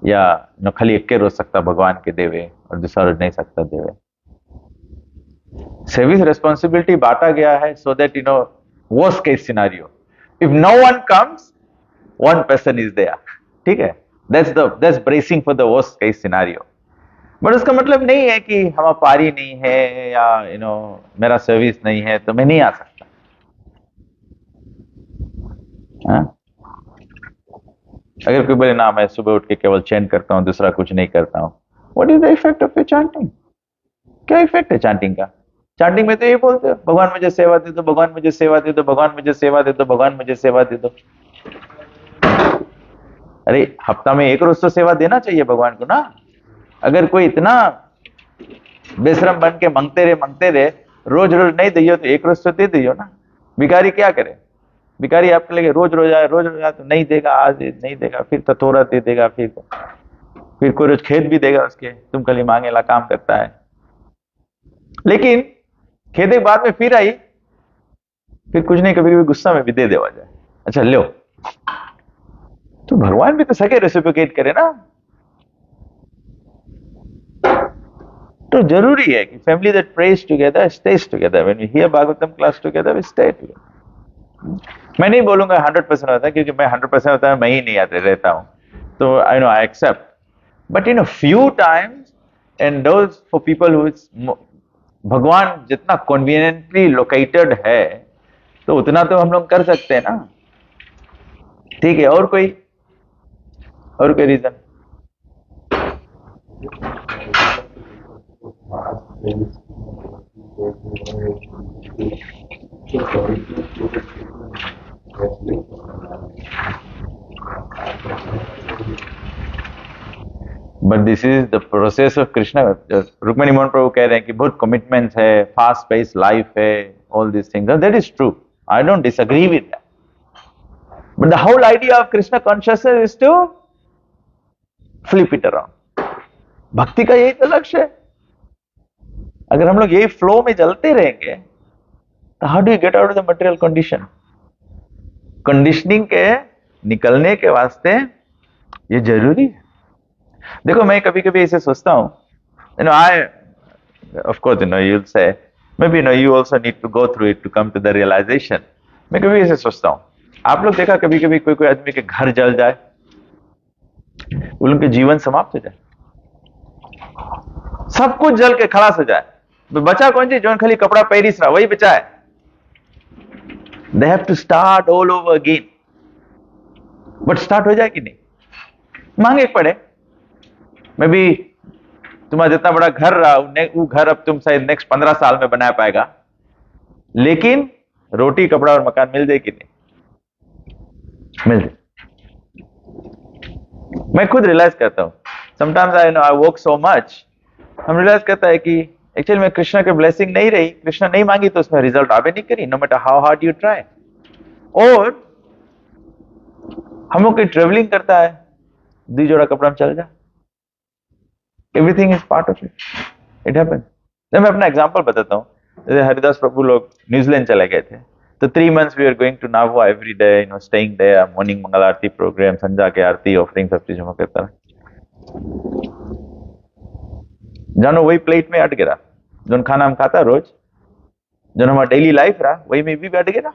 या न खाली एक रोज सकता भगवान के देवे और दूसरा रोज नहीं सकता देवे। सर्विस रिस्पॉन्सिबिलिटी बांटा गया है so that worst case scenario, if no one comes, one person is there, ठीक है, that's bracing for the worst case scenario। But उसका मतलब नहीं है कि हमारा पारी नहीं है या मेरा सर्विस नहीं है तो मैं नहीं आ सकता। अगर कोई बोले ना मैं सुबह उठ के केवल चैंट करता हूं, दूसरा कुछ नहीं करता हूं, what is the effect of your chanting? क्या इफेक्ट है चैंटिंग का? चैंटिंग में तो ये बोलते हो, भगवान मुझे सेवा दे दो, भगवान मुझे सेवा दे दो, भगवान मुझे सेवा दे दो, भगवान मुझे सेवा दे दो। अरे हफ्ता में एक रोज तो सेवा देना चाहिए भगवान को ना। अगर कोई इतना बेशरम बन के मांगते रहे, रोज रोज नहीं दियो तो एक रोज तो दे दियो ना। भिखारी क्या करे? भिखारी आपके लगे रोज रोज आए तो नहीं देगा, आज नहीं देगा, फिर तो थोड़ा दे देगा, फिर कोई रोज खेत भी देगा उसके, तुम कल मांगे ला काम करता है। लेकिन खेत के बाद में फिर आई, फिर कुछ नहीं, कभी कभी गुस्सा में भी दे देवा जाए, अच्छा लो, तो भगवान भी तो सके रेसिप्रोकेट करे ना। तो जरूरी है कि family that prays together stays together. When we hear Bhagavatam class together we stay together. मैं नहीं बोलूंगा 100% होता है, क्योंकि मैं 100% होता है मैं ही नहीं आते रहता हूं, तो I accept, but few times and those for people who is, भगवान जितना कन्वीनियंटली लोकेटेड है तो उतना तो हम लोग कर सकते हैं ना। ठीक है, और कोई reason? But this is the process of Krishna. Rukmini Mohan Prabhu कह रहे हैं कि बहुत कमिटमेंट्स है, फास्ट पेस लाइफ है, all this things, that is true, I don't disagree with that, but the whole idea of Krishna consciousness is to flip it around. भक्ति का यही तो लक्ष्य है। अगर हम लोग यही फ्लो में चलते रहेंगे तो how do you get out of the material condition? Conditioning के निकलने के वास्ते ये जरूरी है। देखो मैं कभी कभी ऐसे सोचता हूं, I of course you'll say maybe you also need to go through it to come to the realization मैं कभी ऐसे सोचता हूं, आप लोग देखा कभी कभी कोई कोई आदमी के घर जल जाए, उनके जीवन समाप्त हो जाए, सब कुछ जल के खलास हो जाए, तो बचा कौन सी? जो खाली कपड़ा पहरीस रहा, वही बचा है। They have to start all over again. But start हो जाए कि नहीं? मांगे पड़े। मैं भी तुम्हारा जितना बड़ा घर रहा, वो घर अब तुम शायद नेक्स्ट 15 साल में बना पाएगा, लेकिन रोटी कपड़ा और मकान मिल जाए कि नहीं? मिल जाए। मैं खुद रियलाइज करता हूं, sometimes I work so much, हम रियलाइज करता है कि एक्चुअली में कृष्णा की ब्लेसिंग नहीं रही, कृष्णा नहीं मांगी तो उसमें रिजल्ट आवे नहीं करी, no matter how hard you try. और हम लोग कोई ट्रेवलिंग करता है, 2 जोड़ा कपड़ा में चल जा, everything is part of it, it happen. मैं अपना एग्जांपल बताता हूँ। जैसे हरिदास प्रभु लोग न्यूजीलैंड चले गए थे, तो 3 months we are going to Nabha every day, staying there, morning mangal aarti program, संध्या के आरती, ऑफरिंग, सब चीजों में करता है। जानो वही प्लेट में अट गिरा, जो खाना हम खाता रोज, जो हमारा डेली लाइफ रहा, वही में भी अट गिरा।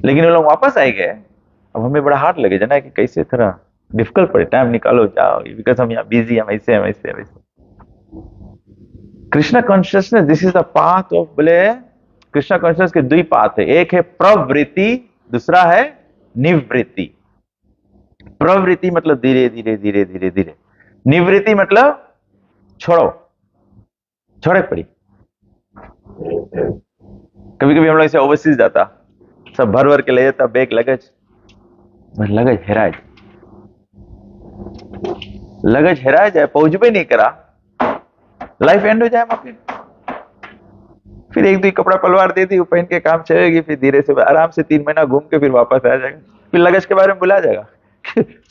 लेकिन वो लोग वापस आए गए। अब हमें बड़ा हार्ड लगे जना कि कैसे थोड़ा डिफिकल्ट पड़े, टाइम निकालो जाओ, बिकॉज हम यहाँ बिजी, हम ऐसे हम ऐसे वैसे। Krishna consciousness, this is the path of, बोले कृष्णा कॉन्शियसनेस के 2 पाथ है, एक है प्रवृत्ति, दूसरा है निवृत्ति। प्रवृत्ति मतलब धीरे धीरे धीरे धीरे धीरे, निवृत्ति मतलब छोड़ो, छोड़े पड़ी। कभी कभी हम लोग ऐसे ओवरसीज जाता, सब भर भर के ले जाता बैग, लगेज हेरा जाए, लगेज हेरा जाए, पहुंच भी नहीं करा, लाइफ एंड हो जाए वहां। फिर 1-2 कपड़ा पलवार दे दी, वो पहन के काम चलेगी, फिर धीरे से आराम से 3 महीना घूम के फिर वापस आ जाएगा, फिर लगेज के बारे में भुला जाएगा।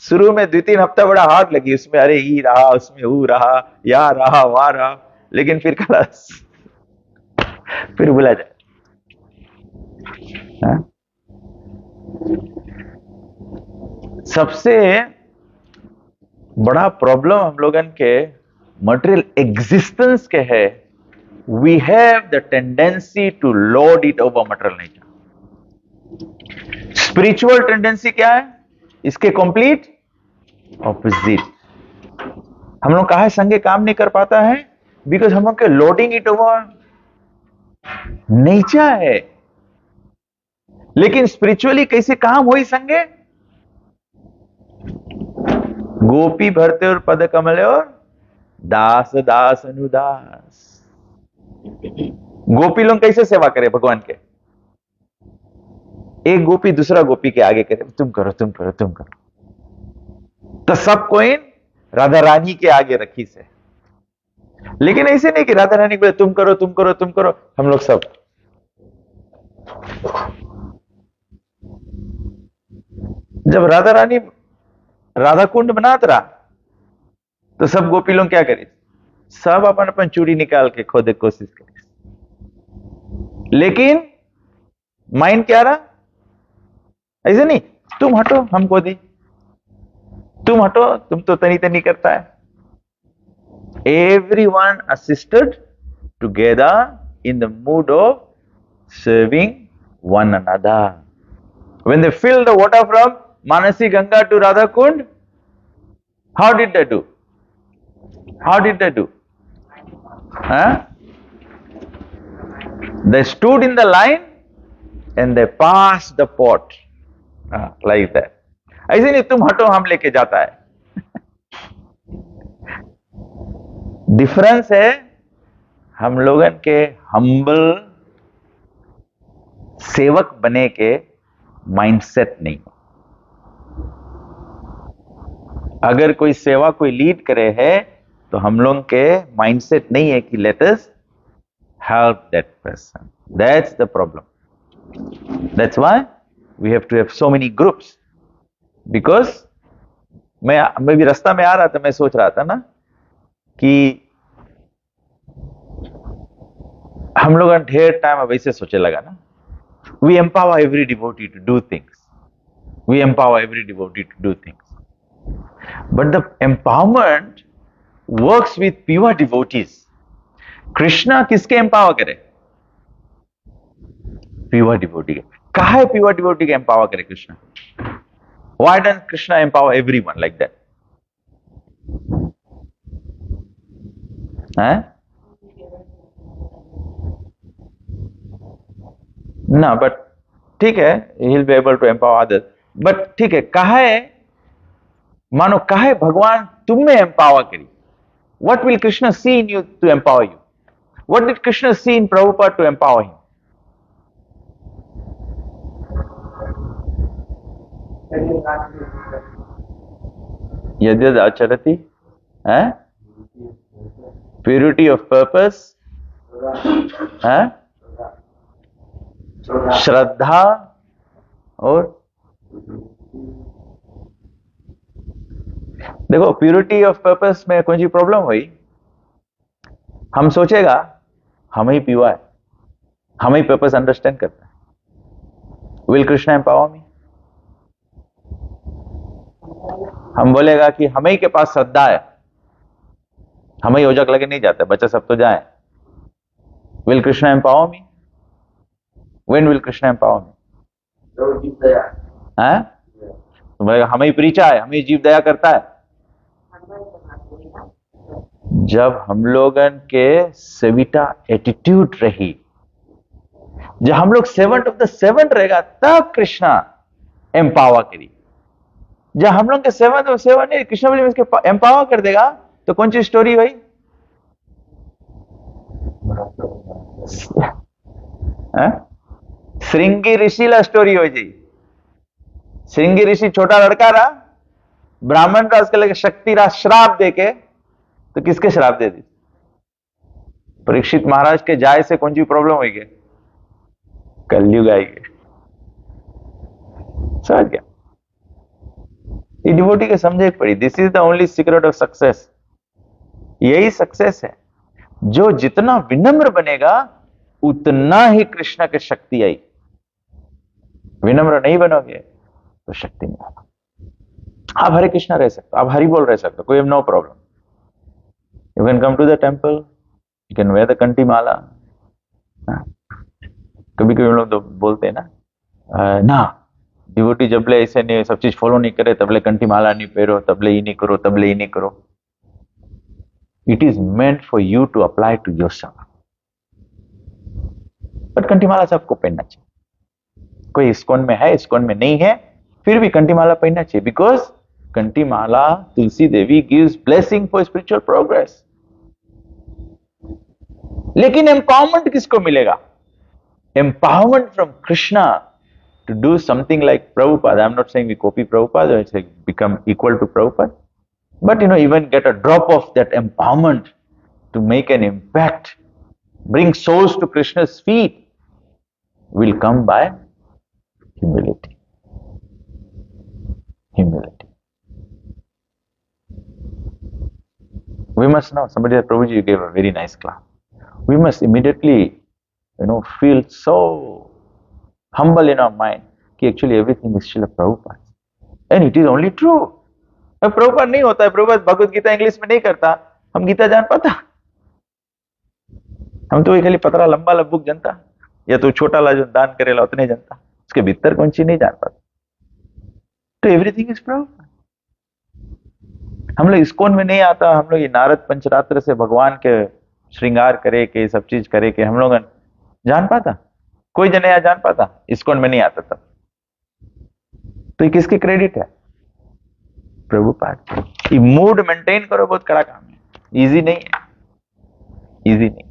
शुरू में 2-3 हफ्ता बड़ा हार्ड लगी, उसमें अरे ये रहा, उसमें वो रहा, यहाँ रहा, वहां रहा, लेकिन फिर खलास, फिर भुला जाए। सबसे बड़ा प्रॉब्लम हम लोगन के मटेरियल एग्जिस्टेंस के है, we have the tendency to load it over material nature. Spiritual tendency क्या है? इसके कंप्लीट ऑपोजिट। हम लोग कहा है संगे काम नहीं कर पाता है, बिकॉज हम लोग के लोडिंग इट ओवर नेचर है। लेकिन स्पिरिचुअली कैसे काम हो संगे? गोपी भरते और पद कमले और दास दास अनुदास। गोपी लोग कैसे सेवा करे भगवान के? एक गोपी दूसरा गोपी के आगे करे, तुम करो तुम करो तुम करो, तो सब कोई राधा रानी के आगे रखी से। लेकिन ऐसे नहीं कि राधा रानी बोले तुम करो तुम करो तुम करो, हम लोग सब। जब राधा रानी राधा कुंड बनात रहा, तो सब गोपी लोग क्या करे? सब अपन अपन चूड़ी निकाल के खोदे कोशिश करे। लेकिन माइंड क्या रहा? ऐसे नहीं, तुम हटो हमको दी, तुम हटो, तुम तो तनी तनी करता है। Everyone assisted together in the mood of serving one another. When they filled the water from Manasi Ganga to Radha Kund, how did they do? How did they do? They stood in the line and they passed the pot like that. ऐसे नहीं तुम हटो हम लेके जाता है। Difference है हम लोगन के हम्बल सेवक बने के माइंडसेट नहीं। अगर कोई सेवा कोई लीड करे है, तो हम लोग के माइंडसेट नहीं है कि let us help that person. That's the problem. That's why we have to have so many groups. Because मैं भी रास्ता में आ रहा था, मैं सोच रहा था ना कि हम लोग ढेर टाइम अब ऐसे सोचे लगा ना, we empower every devotee to do things, we empower every devotee to do things, but the empowerment works with pure devotees. Krishna किसके एम्पावर करे? प्योर डिवोटी के। कहा है प्योर डिवोटी के एम्पावर करे Krishna? Why doesn't Krishna empower everyone like that? ना, but ठीक है, he will be able to empower others. But ठीक है, कहा है, मानो कहा है भगवान तुम में एम्पावर करी। What will Krishna see in you to empower you? What did Krishna see in Prabhupada to empower him? यद्यद आचरति, प्योरिटी ऑफ पर्पस, श्रद्धा, और देखो प्योरिटी ऑफ पर्पस में कौन सी प्रॉब्लम हुई? हम सोचेगा हम ही पीवा है, हम ही पर्पस अंडरस्टैंड करता है। विल कृष्ण एम्पावर मी? हम बोलेगा कि हम ही के पास श्रद्धा है, हम ही ओजक लगे नहीं जाते, बच्चे सब तो जाए। Will Krishna empower me? When will Krishna empower me? तो बोलेगा हम ही प्रीचा है, हम ही जीव दया करता है। जब हम लोगन के सेविटा एटीट्यूड रही, जब हम लोग सेवंट ऑफ द सेवंट रहेगा, तब कृष्णा एम्पावर करी। जब हम लोग के सेवंट ऑफ सेवन नहीं, कृष्ण बोले इसके एम्पावर कर देगा, तो कौन सी स्टोरी भाई? श्रृंगी ऋषि ला स्टोरी हो जाए। श्रृंगी ऋषि छोटा लड़का रहा, ब्राह्मण का उसके लगे शक्ति रहा श्राप देके, तो किसके श्राप दे दी? परीक्षित महाराज के जाय से कौन सी प्रॉब्लम हुई गई? कलयुग आएगी। समझ गया? ये डिवोटी के समझे पड़ी। This is the only secret of success. यही सक्सेस है। जो जितना विनम्र बनेगा उतना ही कृष्ण की शक्ति आई। विनम्र नहीं बनोगे तो शक्ति नहीं आएगा। आप हरे कृष्णा रह सकते हो, आप हरि बोल रह सकते हो, कोई no problem. You can come to the temple, you can wear the kanthi mala. कभी कभी हम लोग तो बोलते हैं ना डिवोटी जबले ऐसे नहीं, सब चीज फॉलो नहीं करे तबले कंठी माला नहीं पहरो, तबले ही नहीं करो, तबले ही नहीं करो। It is meant for you to apply to yourself. But कंठी माला सबको पहनना चाहिए। कोई इस्कॉन में है, इस्कॉन में नहीं है, फिर भी कंठी माला पहनना चाहिए। Because kanthi mala, Tulsi Devi gives blessing for spiritual progress. लेकिन एम्पावरमेंट किसको मिलेगा? Empowerment from Krishna to do something like Prabhupada. I'm not saying we copy Prabhupada or say become equal to Prabhupada, but even get a drop of that empowerment to make an impact, bring souls to Krishna's feet, will come by humility. Humility. We must know. Somebody said, Prabhuji, you gave a very nice class. We must immediately, feel so humble in our mind कि actually everything is Srila Prabhupada, and it is only true. अब प्रभुपाद नहीं होता है, Prabhupada Bhagavad Gita English में नहीं करता, हम गीता जान पाता? हम तो खाली पतरा लंबा लब्बुक जनता, या तो छोटा ला जो दान करेला उतने जनता, उसके भीतर कौन सी नहीं जान पाता। तो एवरीथिंग इज प्रभुपाद। हम लोग इस्कॉन में नहीं आता, हम लोग ये नारद पंचरात्र से भगवान के श्रृंगार करे के सब चीज करे के हम लोग जान पाता? कोई जन यहाँ जान पाता? इस्कॉन में नहीं आता तब। तो ये किसके क्रेडिट है? प्रभुपाद। ये मूड मेंटेन करो, बहुत कड़ा काम है, इजी नहीं है, इजी नहीं।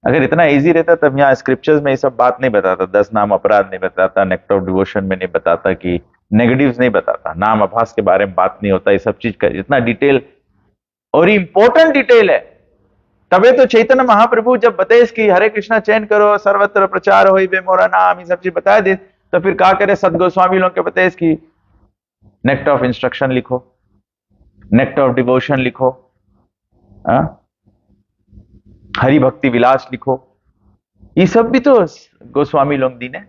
अगर इतना इजी रहता तब यहाँ स्क्रिप्चर्स में ये सब बात नहीं बताता, 10 नाम अपराध नहीं बताता, नेक्ट ऑफ डिवोशन में नहीं बताता, कि नेगेटिव्स नहीं बताता, नाम आभास के बारे में बात नहीं होता, ये सब चीज का इतना डिटेल और इंपॉर्टेंट डिटेल है। तबे तो चैतन्य महाप्रभु जब बतेस कि हरे कृष्णा चयन करो, सर्वत्र प्रचार हो बे मोरा नाम, ये सब चीज बता दे, तो फिर क्या करे? सदगोस्वामी लोग के बतेस कि नेक्ट ऑफ इंस्ट्रक्शन लिखो, नेक्ट ऑफ डिवोशन लिखो, हरि भक्ति विलास लिखो। ये सब भी तो गोस्वामी लोग दी ने।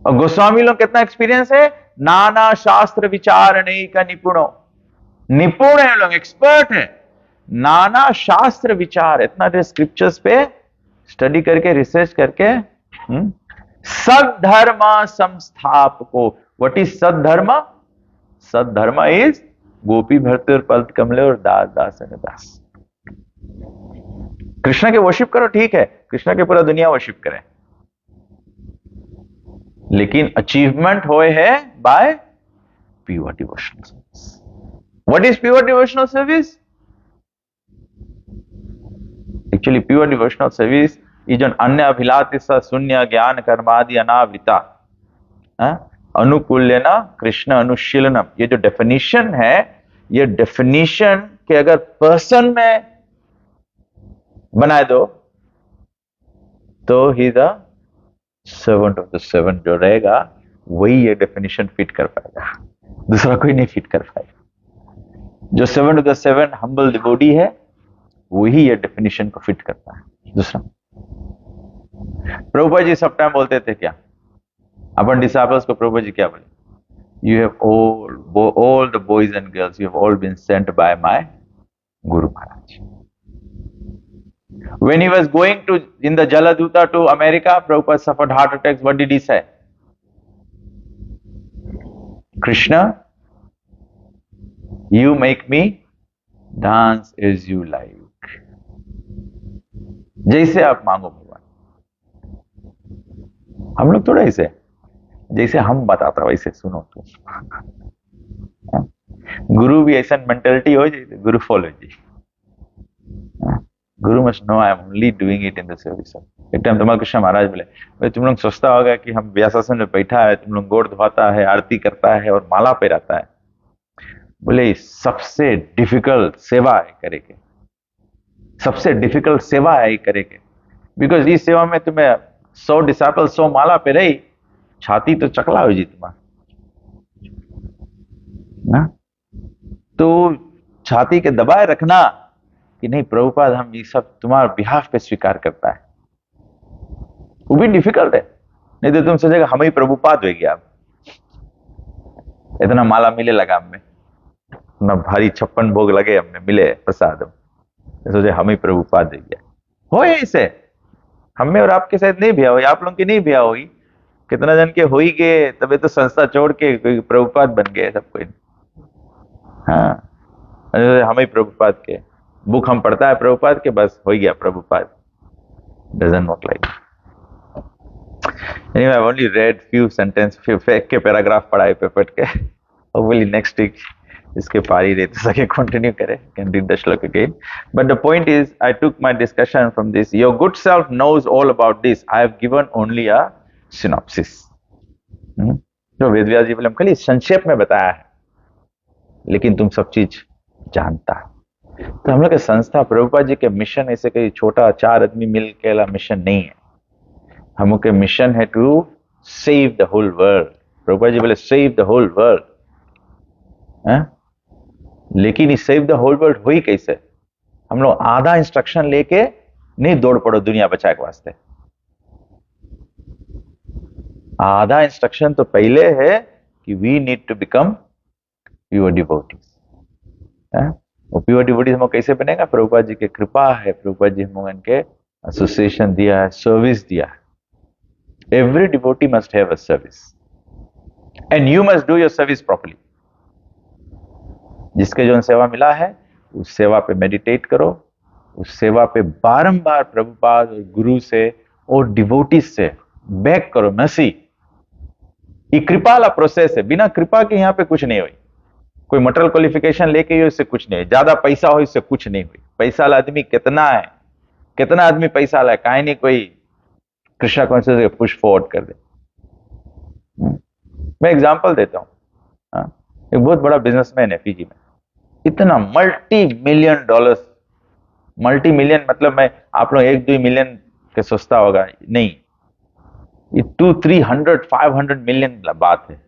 और गोस्वामी लोग कितना एक्सपीरियंस है? नाना शास्त्र विचार नहीं का निपुण है लोग, एक्सपर्ट है। नाना शास्त्र विचार, इतना स्क्रिप्चर्स पे स्टडी करके, रिसर्च करके सद्धर्म संस्थापको। व्हाट इज सद्धर्म? सद्धर्म इज गोपी भर्त और पल्त कमले और दास दास दास। कृष्ण के वर्शिप करो, ठीक है, कृष्ण के पूरा दुनिया वर्शिप करे, लेकिन अचीवमेंट होए है by pure devotional service. What is pure devotional service? Actually pure devotional service is an अन्य अभिलातिस शून्य ज्ञान कर्मादि अनावृता अनुकूल्यन कृष्ण अनुशीलनम। ये जो डेफिनेशन है, ये डेफिनेशन के अगर पर्सन में बनाए दो तो ही the servant of the servant जो रहेगा वही ये डेफिनेशन फिट कर पाएगा, दूसरा कोई नहीं फिट कर पाएगा। जो servant of the servant humble devotee है वही ये डेफिनेशन को फिट करता है, दूसरा। प्रभुपाद जी सब टाइम बोलते थे क्या, अपन डिसाइपल्स को प्रभुपाद जी क्या बोले? You have all the boys and girls, you have all been sent by my Guru Maharaj. When he was going to in the Jaladuta to America, Prabhupada suffered heart attacks. What did he say? Krishna, you make me dance as you like. जैसे आप मांगो भगवान। हम लोग थोड़ा ऐसे, जैसे हम बताता वैसे सुनो तुम। गुरु भी ऐसा मेंटेलिटी हो जाए, गुरु follow ji. Guru must know I am only doing it in the service of. एक टाइम तुम्हारा कृष्ण महाराज बोले, भाई तुम लोग सोचता होगा कि हम व्यासासन में बैठा है, तुम लोग गोड़ धोता है, आरती करता है और माला पे रहता है। बोले सबसे डिफिकल्ट सेवा है करे के, सबसे डिफिकल्ट सेवा है करे के, बिकॉज इस सेवा में तुम्हें 100 डिसाइपल 100 माला पे रही, छाती तो चकला हो जी तुम्हारा ना, तो छाती के दबाए रखना कि नहीं प्रभुपाद हम ये सब तुम्हारे बिहाफ पे स्वीकार करता है, वो भी डिफिकल्ट है। नहीं तो तुम सोचेगा हम ही प्रभुपाद हो गया, इतना माला मिले लगा हमें, इतना भारी 56 भोग लगे हमें, मिले प्रसाद, सोचे हम ही प्रभुपाद हो गया। हो ऐसे हमें और आपके साथ नहीं भैया हुई, आप लोगों की नहीं भैया हुई, कितना जन के हो ही गए, तबे तो संस्था छोड़ के प्रभुपाद बन गए सब कोई। हाँ, हम ही प्रभुपाद के, बुक हम पढ़ता है प्रभुपाद के, बस हो गया Prabhupada. Doesn't work like. Anyway, I've only read few sentences, few के पैराग्राफ पढ़ा है पेपर के। Hopefully next week इसके पारी रहे तो सके continue करे, can read the श्लोक again. But the point is, I took my discussion from this. Your good self knows all about this. I have given only a synopsis. जो वेदव्यास जी बोले हम खाली संक्षेप में बताया है, लेकिन तुम सब चीज जानता है। तो हम लोग के संस्था प्रभुपाद जी के मिशन ऐसे कहीं छोटा 4 आदमी मिल के मिशन नहीं है। हम लोग के मिशन है to save the whole world. Prabhupada ji बोले सेव द होल वर्ल्ड, लेकिन इस सेव द होल वर्ल्ड हुई कैसे? हम लोग आधा इंस्ट्रक्शन लेके नहीं दौड़ पड़ो दुनिया बचाए के वास्ते। आधा इंस्ट्रक्शन तो पहले है कि we need to become pure devotees. वो प्योर डिवोटीज हम कैसे बनेगा? प्रभुपाद जी की कृपा है, प्रभुपाद जी हम इनके एसोसिएशन दिया है, सर्विस दिया है। Every devotee must have a service and you must do your service properly. जिसके जो सेवा मिला है उस सेवा पे मेडिटेट करो, उस सेवा पे बारंबार प्रभुपाद और गुरु से और डिवोटीज से बैक करो। मसी ये कृपा वाला प्रोसेस है, बिना कृपा के यहाँ पे कुछ नहीं हुई। कोई मटेरियल क्वालिफिकेशन लेके ही उससे कुछ नहीं, ज्यादा पैसा हो इससे कुछ नहीं हुई। पैसा वाला आदमी कितना है, कितना आदमी पैसा वाला है, काहे नहीं कोई कृष्णा कॉन्शियस पुश फॉरवर्ड कर दे। मैं एग्जांपल देता हूं। एक बहुत बड़ा बिजनेसमैन है फीजी में, इतना $multi-million, मल्टी मिलियन मतलब मैं आप लोग 1-2 मिलियन के सोचता होगा, नहीं, ये 200-300-500 मिलियन बात है।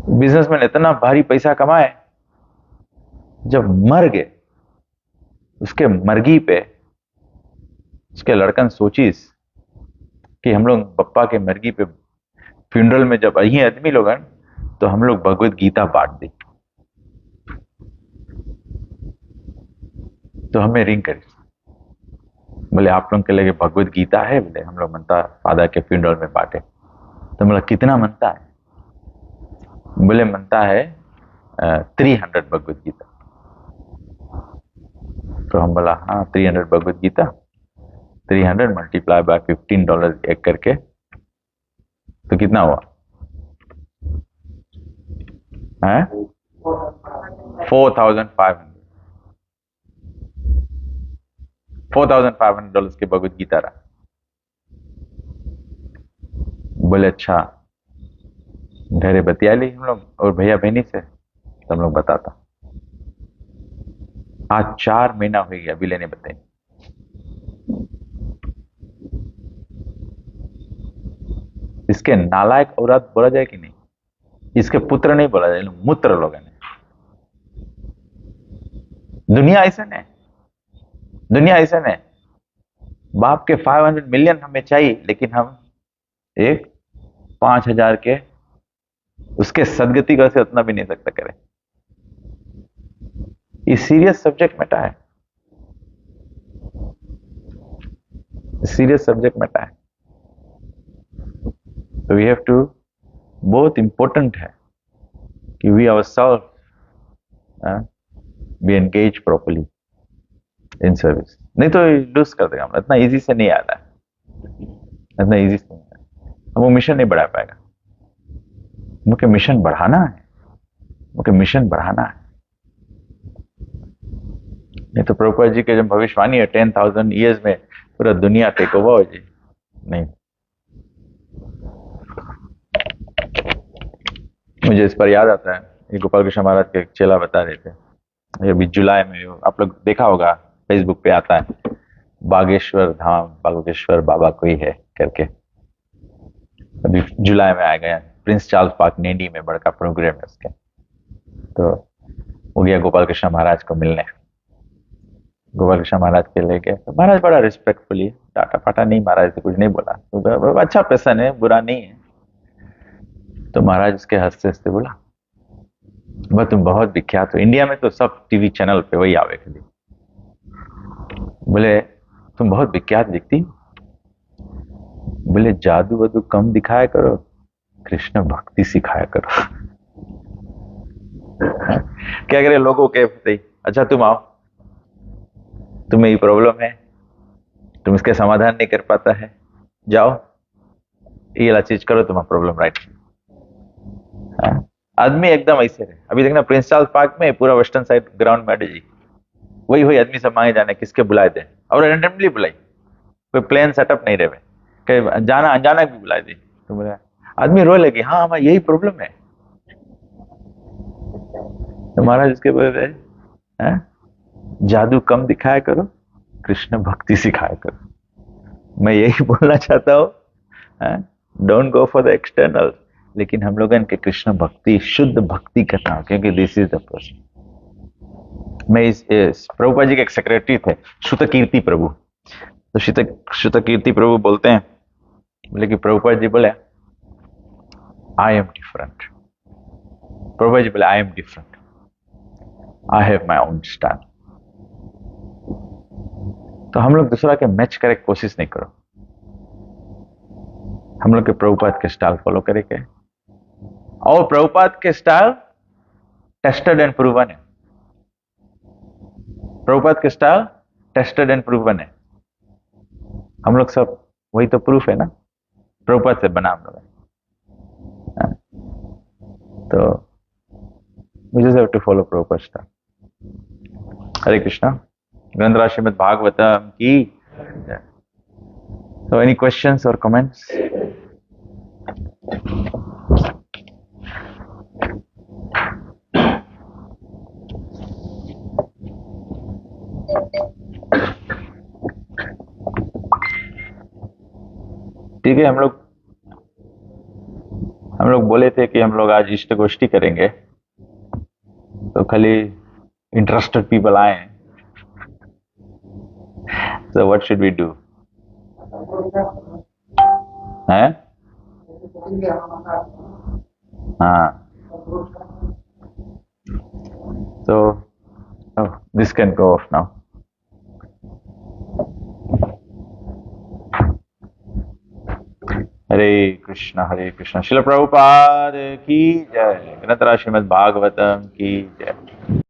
बिजनेसमैन इतना भारी पैसा कमाए, जब मर गए उसके मरगी पे उसके लड़कन सोचीस कि हम लोग पप्पा के मरगी पे फ्यूनरल में जब आई आदमी लोग तो हम लोग भगवत गीता बांट दी, तो हमें रिंग करी। बोले आप लोगों के लिए भगवत गीता है? बोले हम लोग मनता फादर के फ्यूनरल में बांटे। तो बोला कितना मनता है? बोले मनता है 300 भगवत गीता। तो हम बोला हाँ 300 भगवत गीता, 300 मल्टीप्लाई बाय $15 एक करके तो कितना हुआ है? 4,500 की भगवत गीता रहा। बोले अच्छा, घरे बतिया ली हम लोग और भैया बहनी से, तो हम लोग बताता। आज 4 महीना हो गया अभी लेने बताई। इसके नालायक औरत बोला जाए कि नहीं? इसके पुत्र नहीं बोला जाए, मूत्र लोग ने। दुनिया ऐसा नहीं, दुनिया ऐसा नहीं। बाप के 500 मिलियन हमें चाहिए, लेकिन हम एक 5,000 के उसके सदगति का से उतना भी नहीं सकता करे। ये सीरियस सब्जेक्ट मैटर है, सीरियस सब्जेक्ट मैटर है। तो वी हैव टू, बहुत इंपॉर्टेंट है कि we ourselves be engage properly in service, नहीं तो लूज कर देगा। इतना इजी से नहीं आता है, इतना इजी से नहीं आता है। वो मिशन नहीं बढ़ा पाएगा। मुझे मिशन बढ़ाना है, मुझे मिशन बढ़ाना है। नहीं तो प्रभुपाद जी के जब भविष्यवाणी है 10,000 ईयर्स में पूरा दुनिया टेक ओवर हो जाए, नहीं। मुझे इस पर याद आता है, ये गोपाल कृष्ण महाराज के चेला बता रहे थे, अभी जुलाई में, आप लोग देखा होगा फेसबुक पे आता है, बागेश्वर धाम बागेश्वर बाबा कोई है करके। अभी जुलाई में आ गया, प्रिंस चार्ल्स पार्क नेडी में बड़का प्रोग्राम है उसके। तो वो गया गोपाल कृष्ण महाराज को मिलने, गोपाल कृष्ण महाराज के लेके। तो महाराज बड़ा रिस्पेक्टफुली, डाटा पाटा नहीं, महाराज से कुछ नहीं बोला। तो अच्छा पर्सन है, बुरा नहीं है। तो महाराज उसके हंसते हंसते बोला, वह तुम बहुत विख्यात हो, इंडिया में तो सब टीवी चैनल पे वही आवे खाली। बोले तुम बहुत विख्यात व्यक्ति। बोले जादू वादू कम दिखाया करो, कृष्ण भक्ति सिखाया करो। क्या करे लोगों के, अच्छा तुम आओ, तुम्हें ये प्रॉब्लम है, तुम इसके समाधान नहीं कर पाता है, जाओ ये वाला चीज करो, तुम्हारा प्रॉब्लम राइट। आदमी एकदम ऐसे रहे। अभी देखना प्रिंस चार्ल्स पार्क में पूरा वेस्टर्न साइड ग्राउंड में जी, वही वही आदमी सब मांगे जाने किसके बुलाए थे, और रैंडमली बुलाई, कोई प्लान सेटअप नहीं रहे, कहीं जाना अचानक भी बुलाए थे। तो बोला आदमी रोए लगे, हाँ हमारा यही प्रॉब्लम है। तो महाराज इसके बोले जादू कम दिखाया करो, कृष्ण भक्ति सिखाया करो। मैं यही बोलना चाहता हूँ, don't go for the external, लेकिन हम लोगों के कृष्ण भक्ति, शुद्ध भक्ति करना, क्योंकि दिस इज द पर्सन। मैं इस प्रभुपाद जी के एक सेक्रेटरी थे, श्रुतकीर्ति प्रभु। तो श्रुतकीर्ति प्रभु बोलते हैं, बोले कि प्रभुपाद जी बोले I am different. Prabhupada ji बोले I am different, I have my own style. तो हम लोग दूसरा के मैच करे कोशिश नहीं करो, हम लोग के प्रभुपाद के स्टाइल फॉलो करेंगे। और प्रभुपाद के स्टाइल टेस्टेड एंड प्रूवन है, प्रभुपाद के स्टाइल टेस्टेड एंड प्रूवन है। हम लोग सब वही तो प्रूफ है ना, प्रभुपाद से बना हम लोग। तो we just have to follow Prabhupada style. हरे कृष्णा। ग्रंथराज श्रीमद् भागवतम की। So any questions or comments? ठीक है, हम लोग बोले थे कि हम लोग आज इष्ट गोष्ठी करेंगे, तो खाली इंटरेस्टेड पीपल आए। So what should we do? हैं? हाँ, so oh, this can go off now. हरे कृष्ण शिल प्रभुपाद की जय। ग्रंथराज श्रीमद् भागवतम की जय।